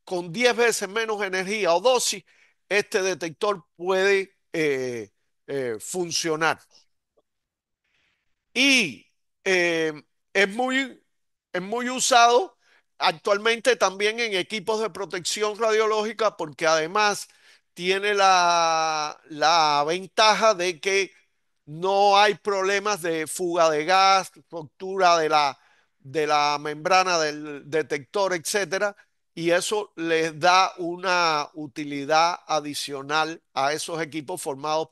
con 10 veces menos energía o dosis, este detector puede funcionar. Y eh, es muy usado actualmente también en equipos de protección radiológica porque además tiene la ventaja de que no hay problemas de fuga de gas, ruptura de la membrana del detector, etcétera, y eso les da una utilidad adicional a esos equipos formados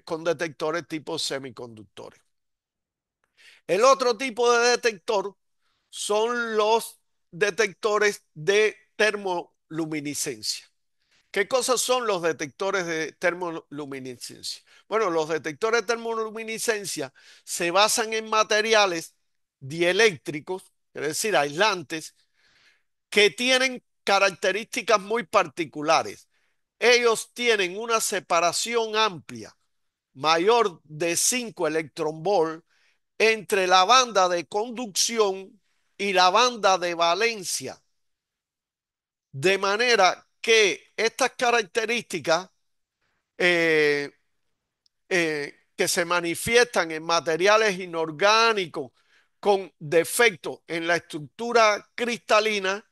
con detectores tipo semiconductores. El otro tipo de detector son los detectores de termoluminiscencia. ¿Qué cosas son los detectores de termoluminiscencia? Bueno, los detectores de termoluminiscencia se basan en materiales dieléctricos, es decir, aislantes, que tienen características muy particulares. Ellos tienen una separación amplia, mayor de 5 electronvolts, entre la banda de conducción y la banda de valencia. De manera que estas características eh, que se manifiestan en materiales inorgánicos con defectos en la estructura cristalina,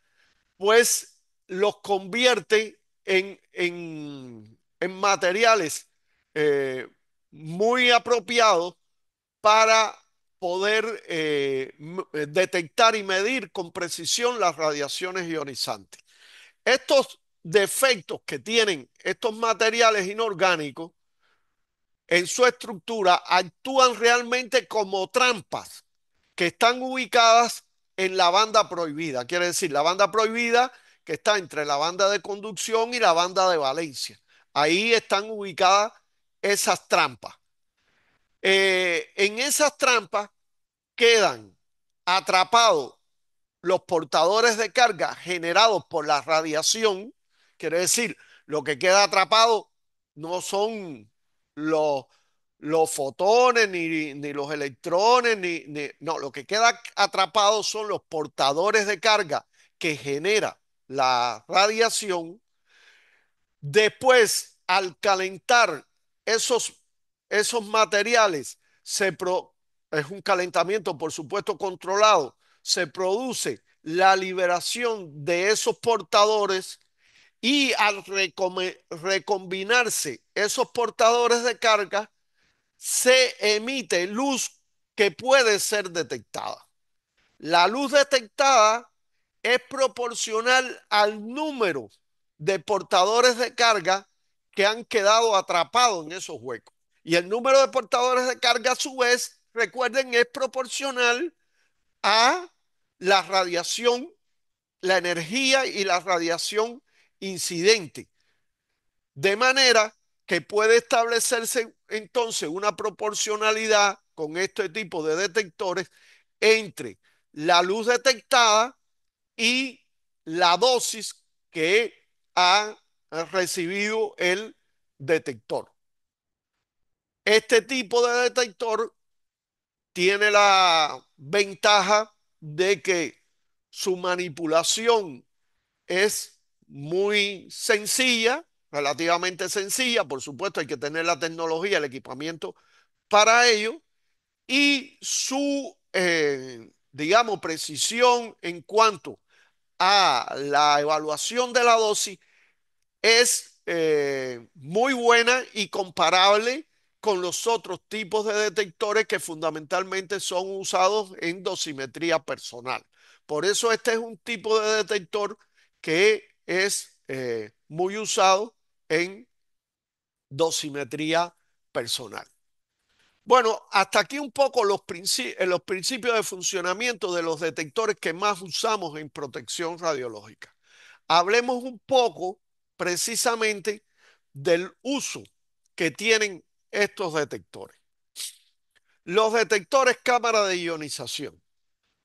pues los convierte en materiales muy apropiados para poder detectar y medir con precisión las radiaciones ionizantes. Estos defectos que tienen estos materiales inorgánicos en su estructura actúan realmente como trampas que están ubicadas en la banda prohibida. Quiere decir, la banda prohibida que está entre la banda de conducción y la banda de valencia. Ahí están ubicadas esas trampas. En esas trampas quedan atrapados los portadores de carga generados por la radiación. Quiere decir, lo que queda atrapado no son los, los fotones, ni los electrones, no, lo que queda atrapado son los portadores de carga que genera la radiación. Después, al calentar esos, esos materiales, es un calentamiento, por supuesto, controlado, se produce la liberación de esos portadores y al recombinarse esos portadores de carga, se emite luz que puede ser detectada. La luz detectada es proporcional al número de portadores de carga que han quedado atrapados en esos huecos. Y el número de portadores de carga, a su vez, recuerden, es proporcional a la radiación, la energía y la radiación incidente. De manera que puede establecerse entonces una proporcionalidad con este tipo de detectores entre la luz detectada y la dosis que ha recibido el detector. Este tipo de detector tiene la ventaja de que su manipulación es muy sencilla, relativamente sencilla. Por supuesto, hay que tener la tecnología, el equipamiento para ello, y su, digamos, precisión en cuanto a la evaluación de la dosis es muy buena y comparable con los otros tipos de detectores que fundamentalmente son usados en dosimetría personal. Por eso este es un tipo de detector que es muy usado en dosimetría personal. Bueno, hasta aquí un poco los principios de funcionamiento de los detectores que más usamos en protección radiológica. Hablemos un poco precisamente del uso que tienen estos detectores. Los detectores cámara de ionización.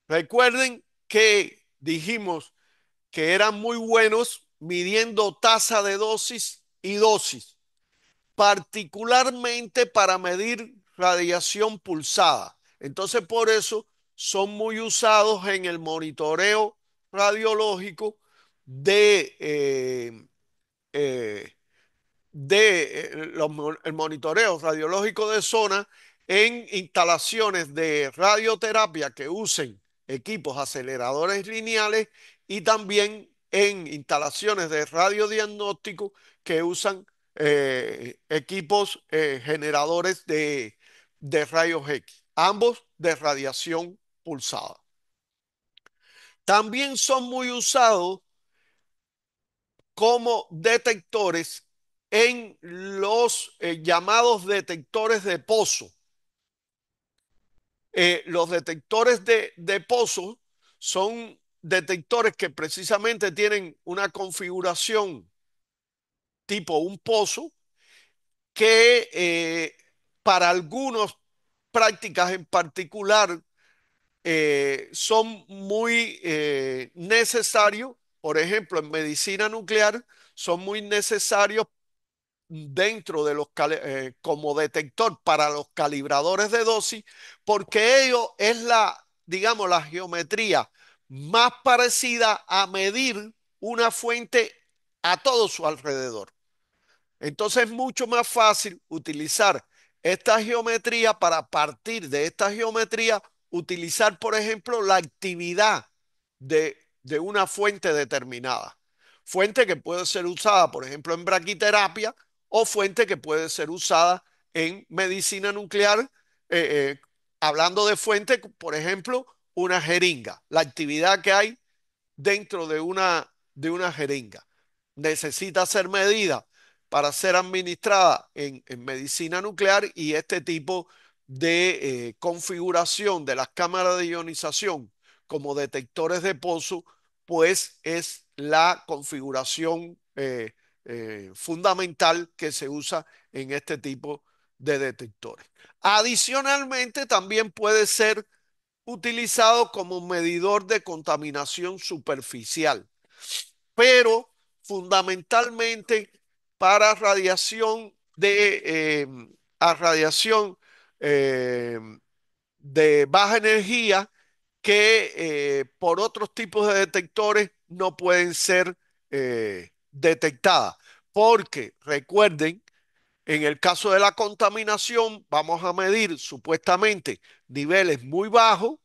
Recuerden que dijimos que eran muy buenos midiendo tasa de dosis y dosis, particularmente para medir radiación pulsada. Entonces, por eso son muy usados en el monitoreo radiológico de eh, el monitoreo radiológico de zona en instalaciones de radioterapia que usen equipos aceleradores lineales y también en instalaciones de radiodiagnóstico que usan equipos generadores de rayos X, ambos de radiación pulsada. También son muy usados como detectores en los llamados detectores de pozo. Los detectores de pozo son detectores que precisamente tienen una configuración tipo un pozo que para algunas prácticas en particular son muy necesarios. Por ejemplo, en medicina nuclear son muy necesarios dentro de como detector para los calibradores de dosis, porque ello es digamos, la geometría más parecida a medir una fuente a todo su alrededor. Entonces es mucho más fácil utilizar esta geometría para partir de esta geometría, utilizar, por ejemplo, la actividad de una fuente determinada. Fuente que puede ser usada, por ejemplo, en braquiterapia o fuente que puede ser usada en medicina nuclear. eh, eh, Hablando de fuente, por ejemplo, una jeringa, la actividad que hay dentro de una jeringa. Necesita ser medida para ser administrada en medicina nuclear y este tipo de configuración de las cámaras de ionización como detectores de pozo, pues es la configuración fundamental que se usa en este tipo de detectores. Adicionalmente, también puede ser utilizado como medidor de contaminación superficial, pero fundamentalmente para radiación a radiación eh, de baja energía que por otros tipos de detectores no pueden ser detectadas. Porque recuerden, en el caso de la contaminación, vamos a medir supuestamente niveles muy bajos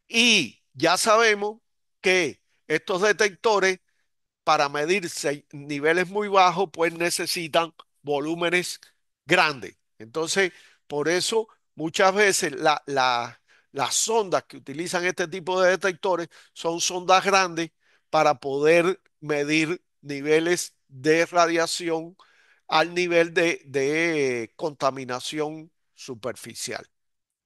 y ya sabemos que estos detectores para medir niveles muy bajos, pues necesitan volúmenes grandes. Entonces, por eso muchas veces las sondas que utilizan este tipo de detectores son sondas grandes para poder medir niveles de radiación al nivel de contaminación superficial.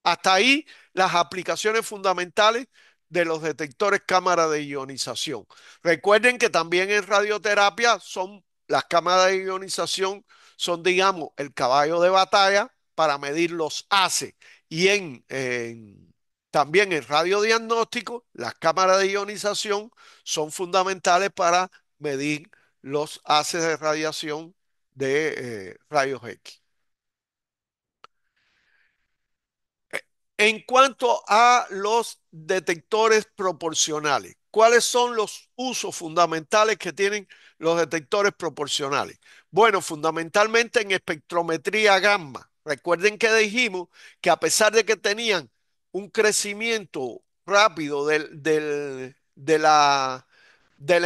Hasta ahí las aplicaciones fundamentales de los detectores cámara de ionización. Recuerden que también en radioterapia las cámaras de ionización son, digamos, el caballo de batalla para medir los ACE. Y también en radiodiagnóstico, las cámaras de ionización son fundamentales para medir los haces de radiación de rayos X. En cuanto a los detectores proporcionales, ¿cuáles son los usos fundamentales que tienen los detectores proporcionales? Bueno, fundamentalmente en espectrometría gamma. Recuerden que dijimos que a pesar de que tenían un crecimiento rápido de la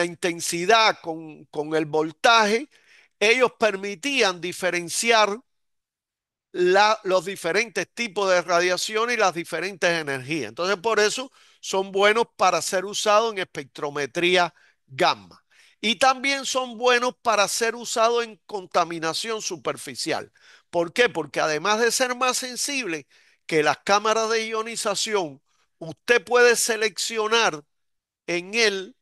intensidad con el voltaje, ellos permitían diferenciar los diferentes tipos de radiación y las diferentes energías. Entonces, por eso son buenos para ser usados en espectrometría gamma. Y también son buenos para ser usados en contaminación superficial. ¿Por qué? Porque además de ser más sensible que las cámaras de ionización, usted puede seleccionar en él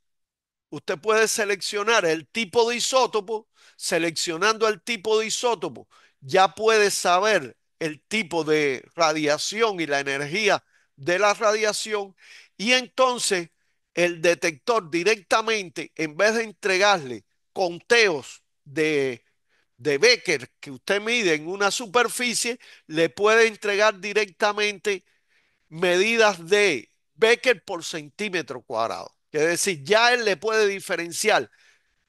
usted puede seleccionar el tipo de isótopo. Seleccionando el tipo de isótopo, ya puede saber el tipo de radiación y la energía de la radiación. Y entonces el detector directamente, en vez de entregarle conteos de Becker que usted mide en una superficie, le puede entregar directamente medidas de Becker por centímetro cuadrado. Es decir, ya él le puede diferenciar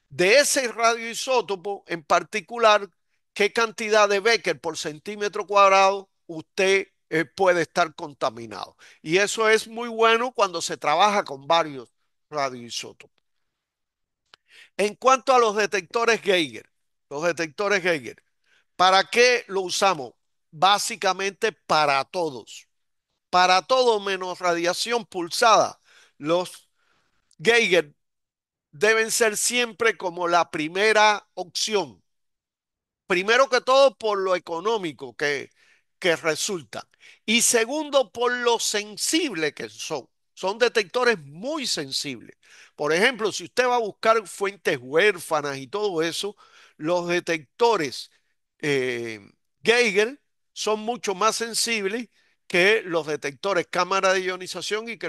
de ese radioisótopo en particular qué cantidad de Becker por centímetro cuadrado usted puede estar contaminado. Y eso es muy bueno cuando se trabaja con varios radioisótopos. En cuanto a los detectores Geiger, los detectores Geiger. ¿Para qué lo usamos? Básicamente para todo menos radiación pulsada. Los Geiger deben ser siempre como la primera opción. Primero que todo por lo económico que resulta. Y segundo, por lo sensible que son. Son detectores muy sensibles. Por ejemplo, si usted va a buscar fuentes huérfanas y todo eso, los detectores eh, Geiger son mucho más sensibles que los detectores cámara de ionización y que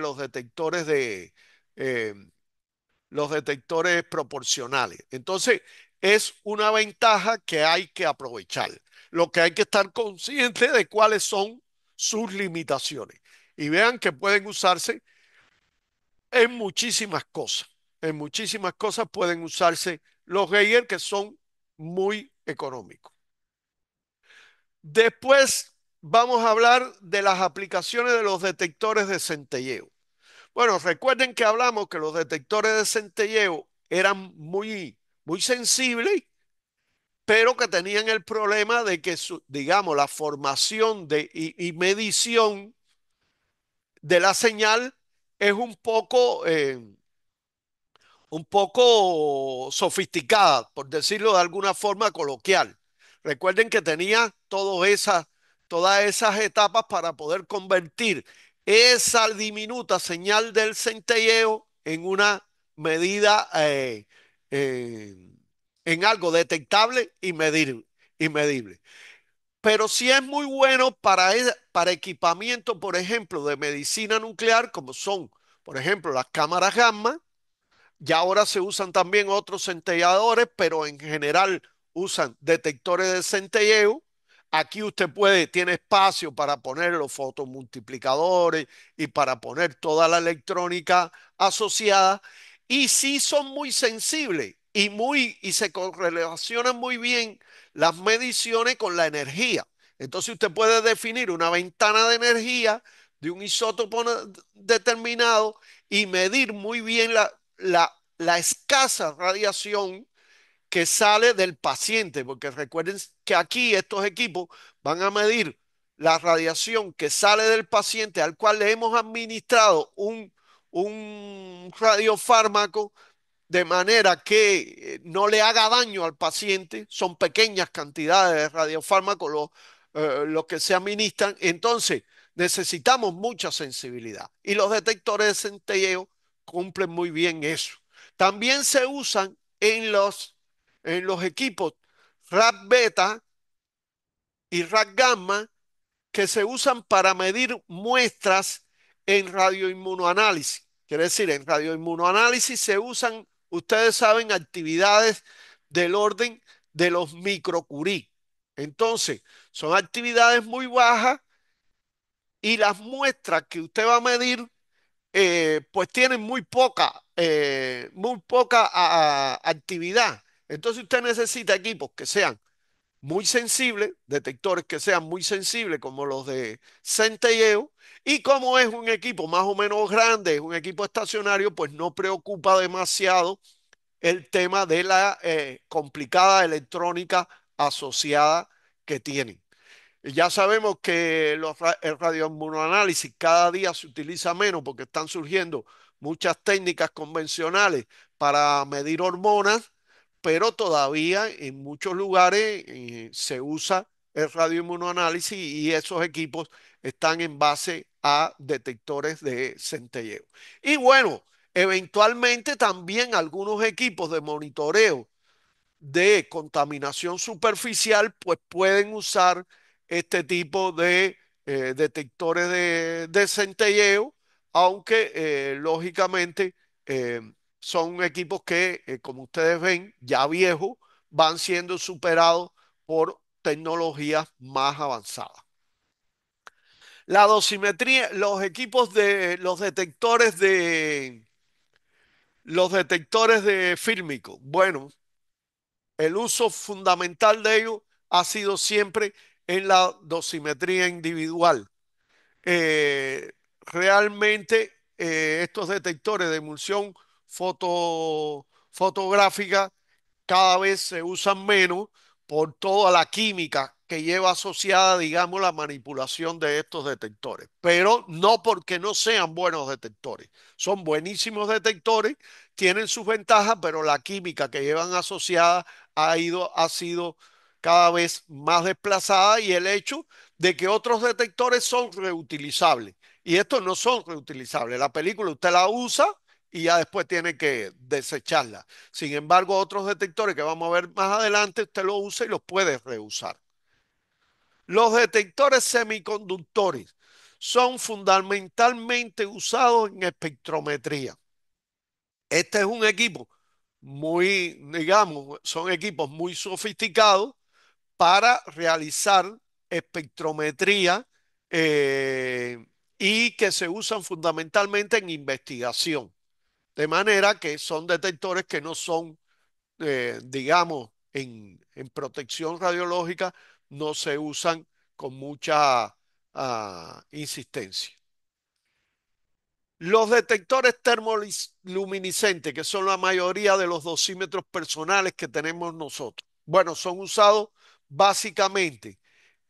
eh, los detectores proporcionales. Entonces, es una ventaja que hay que aprovechar. Lo que hay que estar consciente de cuáles son sus limitaciones. Y vean que pueden usarse en muchísimas cosas. En muchísimas cosas pueden usarse los Geiger que son muy económicos. Después vamos a hablar de las aplicaciones de los detectores de centelleo. Bueno, recuerden que hablamos que los detectores de centelleo eran muy sensibles, pero que tenían el problema de que, digamos, la formación y medición de la señal es un poco sofisticada, por decirlo de alguna forma coloquial. Recuerden que tenía todas esas etapas para poder convertir esa diminuta señal del centelleo en una medida, eh, en algo detectable y medible. Pero sí es muy bueno para equipamiento, por ejemplo, de medicina nuclear, como son, por ejemplo, las cámaras gamma. Ya ahora se usan también otros centelladores, pero en general usan detectores de centelleo. Aquí tiene espacio para poner los fotomultiplicadores y para poner toda la electrónica asociada. Y sí son muy sensibles y se correlacionan muy bien las mediciones con la energía. Entonces usted puede definir una ventana de energía de un isótopo determinado y medir muy bien la escasa radiación que sale del paciente, porque recuerden que aquí estos equipos van a medir la radiación que sale del paciente al cual le hemos administrado un radiofármaco de manera que no le haga daño al paciente. Son pequeñas cantidades de radiofármacos los que se administran. Entonces, necesitamos mucha sensibilidad. Y los detectores de centelleo cumplen muy bien eso. También se usan en los equipos RAD beta y RAD gamma que se usan para medir muestras en radioinmunoanálisis. Quiere decir, en radioinmunoanálisis se usan, ustedes saben, actividades del orden de los microcurie. Entonces, son actividades muy bajas y las muestras que usted va a medir, pues tienen muy poca actividad. Entonces, usted necesita equipos que sean muy sensibles, detectores que sean muy sensibles como los de centelleo, y como es un equipo más o menos grande, es un equipo estacionario, pues no preocupa demasiado el tema de la complicada electrónica asociada que tienen. Ya sabemos que el radioinmunoanálisis cada día se utiliza menos porque están surgiendo muchas técnicas convencionales para medir hormonas, pero todavía en muchos lugares se usa el radioinmunoanálisis y esos equipos están en base a detectores de centelleo. Y bueno, eventualmente también algunos equipos de monitoreo de contaminación superficial, pues pueden usar este tipo de detectores de centelleo, aunque lógicamente eh, son equipos que, como ustedes ven, ya viejos, van siendo superados por tecnologías más avanzadas. La dosimetría, los detectores de fílmico. Bueno, el uso fundamental de ellos ha sido siempre en la dosimetría individual. Eh, Realmente estos detectores de emulsión fotográfica cada vez se usan menos por toda la química que lleva asociada, digamos, la manipulación de estos detectores. Pero no porque no sean buenos detectores. Son buenísimos detectores, tienen sus ventajas, pero la química que llevan asociada ha sido cada vez más desplazada y el hecho de que otros detectores son reutilizables. Y estos no son reutilizables. La película usted la usa y ya después tiene que desecharla. Sin embargo, otros detectores que vamos a ver más adelante, usted los usa y los puede reusar. Los detectores semiconductores son fundamentalmente usados en espectrometría. Este es un equipo muy, digamos, son equipos muy sofisticados para realizar espectrometría y que se usan fundamentalmente en investigación. De manera que son detectores que no son digamos, en protección radiológica no se usan con mucha insistencia. Los detectores termoluminiscentes, que son la mayoría de los dosímetros personales que tenemos nosotros, bueno, son usados básicamente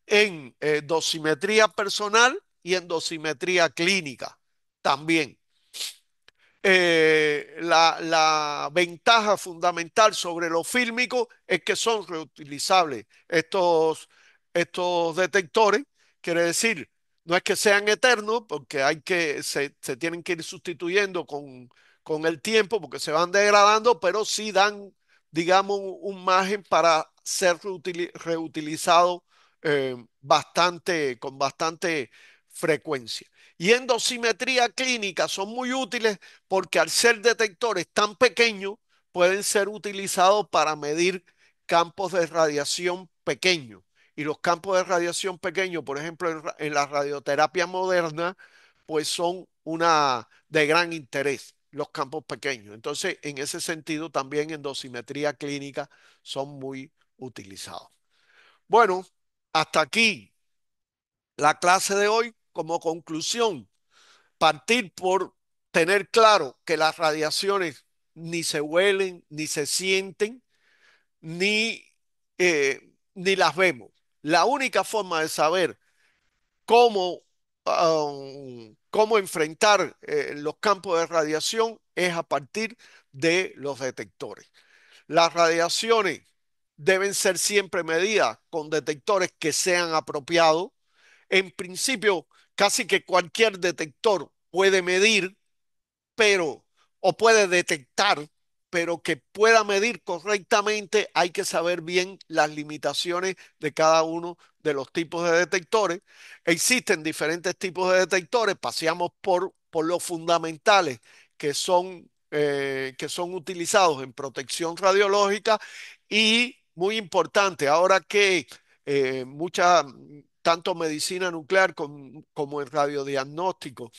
en dosimetría personal y en dosimetría clínica también. La ventaja fundamental sobre los fílmicos es que son reutilizables. Estos detectores, quiere decir, no es que sean eternos, porque se tienen que ir sustituyendo con el tiempo, porque se van degradando, pero sí dan, digamos, un margen para ser reutilizados con bastante frecuencia. Y en dosimetría clínica son muy útiles porque al ser detectores tan pequeños, pueden ser utilizados para medir campos de radiación pequeños. Y los campos de radiación pequeños, por ejemplo, en la radioterapia moderna, pues son una de gran interés, los campos pequeños. Entonces, en ese sentido, también en dosimetría clínica son muy utilizados. Bueno, hasta aquí la clase de hoy. Como conclusión, partir por tener claro que las radiaciones ni se huelen, ni se sienten, ni, ni las vemos. La única forma de saber cómo, cómo enfrentar los campos de radiación es a partir de los detectores. Las radiaciones deben ser siempre medidas con detectores que sean apropiados. En principio, casi que cualquier detector puede medir, pero, o puede detectar, pero que pueda medir correctamente, hay que saber bien las limitaciones de cada uno de los tipos de detectores. Existen diferentes tipos de detectores, paseamos por los fundamentales que son utilizados en protección radiológica y muy importante, ahora que tanto medicina nuclear como en radiodiagnóstico,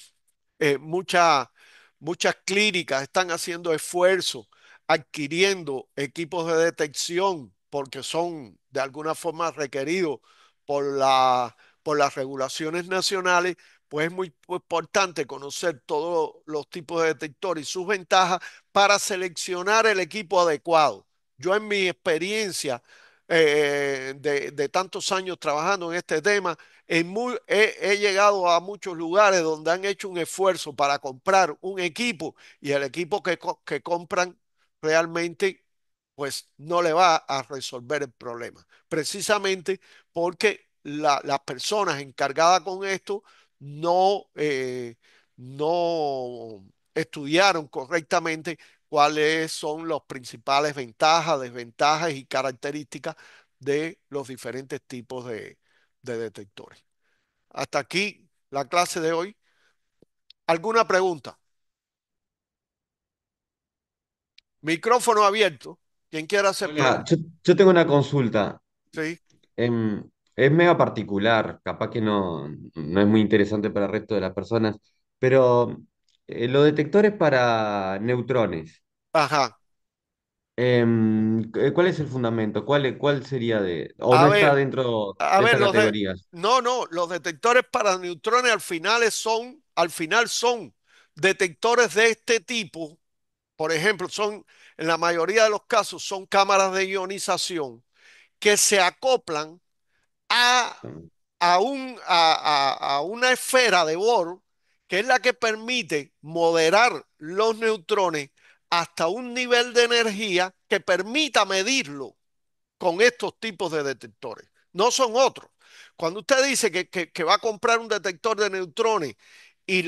eh, mucha- muchas clínicas están haciendo esfuerzos, adquiriendo equipos de detección porque son de alguna forma requeridos por por las regulaciones nacionales, pues es muy importante conocer todos los tipos de detectores y sus ventajas para seleccionar el equipo adecuado. Yo en mi experiencia de tantos años trabajando en este tema, he llegado a muchos lugares donde han hecho un esfuerzo para comprar un equipo y el equipo que compran realmente pues no le va a resolver el problema. Precisamente porque las personas encargadas con esto no estudiaron correctamente cuáles son las principales ventajas, desventajas y características de los diferentes tipos de detectores. Hasta aquí la clase de hoy. ¿Alguna pregunta? Micrófono abierto. ¿Quién quiera hacer Hola, preguntas? yo tengo una consulta. Sí. Es mega particular, capaz que no es muy interesante para el resto de las personas, pero los detectores para neutrones, Ajá. ¿cuál es el fundamento? ¿Cuál sería o A no está ver, dentro a de ver, estas categorías? no, los detectores para neutrones al final son detectores de este tipo Por ejemplo, en la mayoría de los casos son cámaras de ionización que se acoplan a, a una esfera de Bohr, que es la que permite moderar los neutrones hasta un nivel de energía que permita medirlo con estos tipos de detectores. No son otros. Cuando usted dice que va a comprar un detector de neutrones y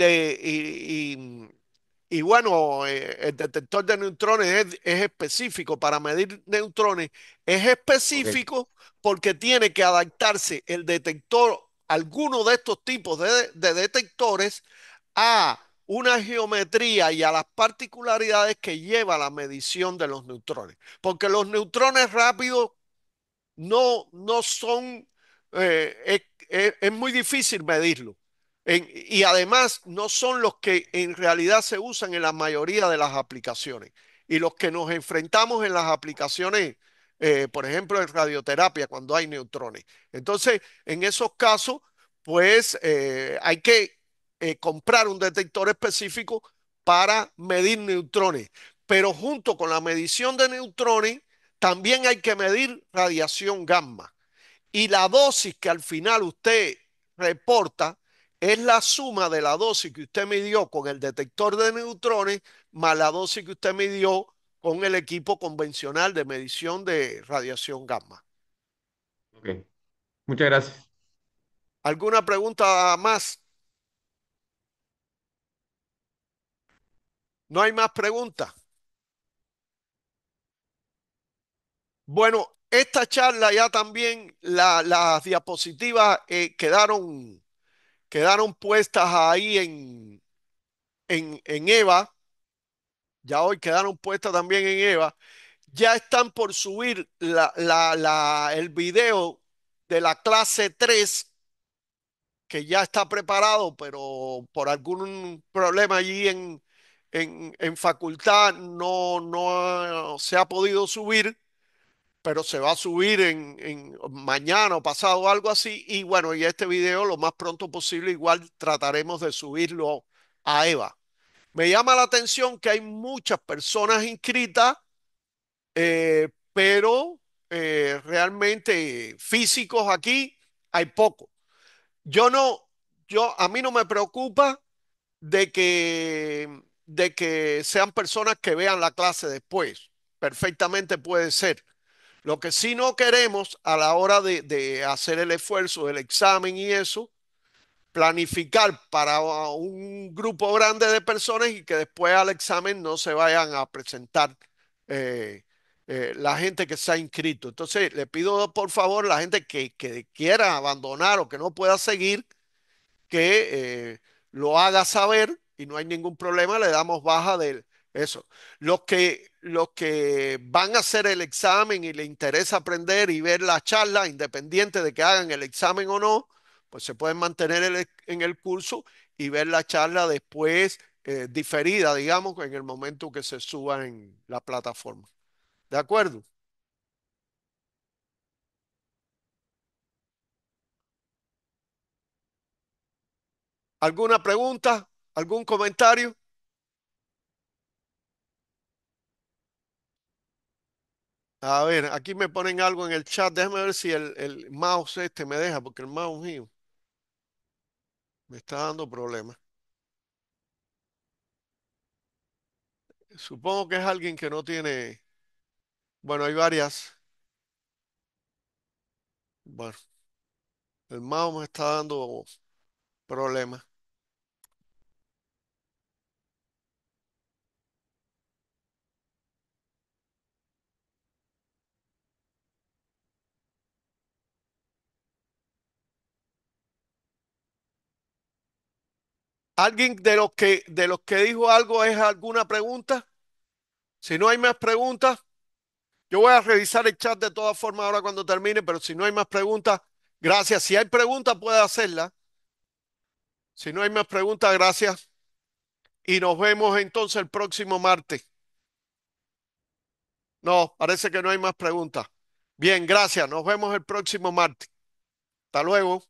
y bueno, el detector de neutrones es específico para medir neutrones, es Ok, específico porque tiene que adaptarse el detector, alguno de estos tipos de detectores, a una geometría y a las particularidades que lleva la medición de los neutrones. Porque los neutrones rápidos no son, es muy difícil medirlo. Y además no son los que en realidad se usan en la mayoría de las aplicaciones. Y los que nos enfrentamos en las aplicaciones, por ejemplo, en radioterapia, cuando hay neutrones. Entonces, en esos casos, pues hay que comprar un detector específico para medir neutrones. Pero junto con la medición de neutrones, también hay que medir radiación gamma. Y la dosis que al final usted reporta es la suma de la dosis que usted midió con el detector de neutrones más la dosis que usted midió con el equipo convencional de medición de radiación gamma. ok. Muchas gracias. ¿Alguna pregunta más? ¿No hay más preguntas? Bueno, esta charla ya también, las diapositivas quedaron puestas ahí en EVA, ya hoy quedaron puestas también en EVA, ya están por subir el video de la clase 3 que ya está preparado, pero por algún problema allí en facultad no se ha podido subir, pero se va a subir en mañana o pasado o algo así. Y bueno, y este video lo más pronto posible igual trataremos de subirlo a EVA. Me llama la atención que hay muchas personas inscritas, pero realmente físicos aquí hay pocos. Yo no, a mí no me preocupa de que sean personas que vean la clase después. Perfectamente puede ser. Lo que sí no queremos a la hora de hacer el esfuerzo del examen y eso, planificar para un grupo grande de personas y que después al examen no se vayan a presentar eh, la gente que se ha inscrito. Entonces, le pido por favor la gente que quiera abandonar o que no pueda seguir, que lo haga saber y no hay ningún problema, le damos baja de eso. Los que van a hacer el examen y les interesa aprender y ver la charla, independiente de que hagan el examen o no, pues se pueden mantener en el curso y ver la charla después diferida, digamos, en el momento que se suba en la plataforma. ¿De acuerdo? ¿Alguna pregunta? ¿Algún comentario? A ver, aquí me ponen algo en el chat. Déjame ver si el mouse este me deja, porque el mouse mío me está dando problemas. Supongo que es alguien que no tiene. Bueno, hay varias. Bueno, el mouse me está dando problemas. ¿Alguien de los que dijo algo es alguna pregunta? Si no hay más preguntas, yo voy a revisar el chat de todas formas ahora cuando termine, pero si no hay más preguntas, gracias. Si hay preguntas, puede hacerla. Si no hay más preguntas, gracias. Y nos vemos entonces el próximo martes. No, parece que no hay más preguntas. Bien, gracias. Nos vemos el próximo martes. Hasta luego.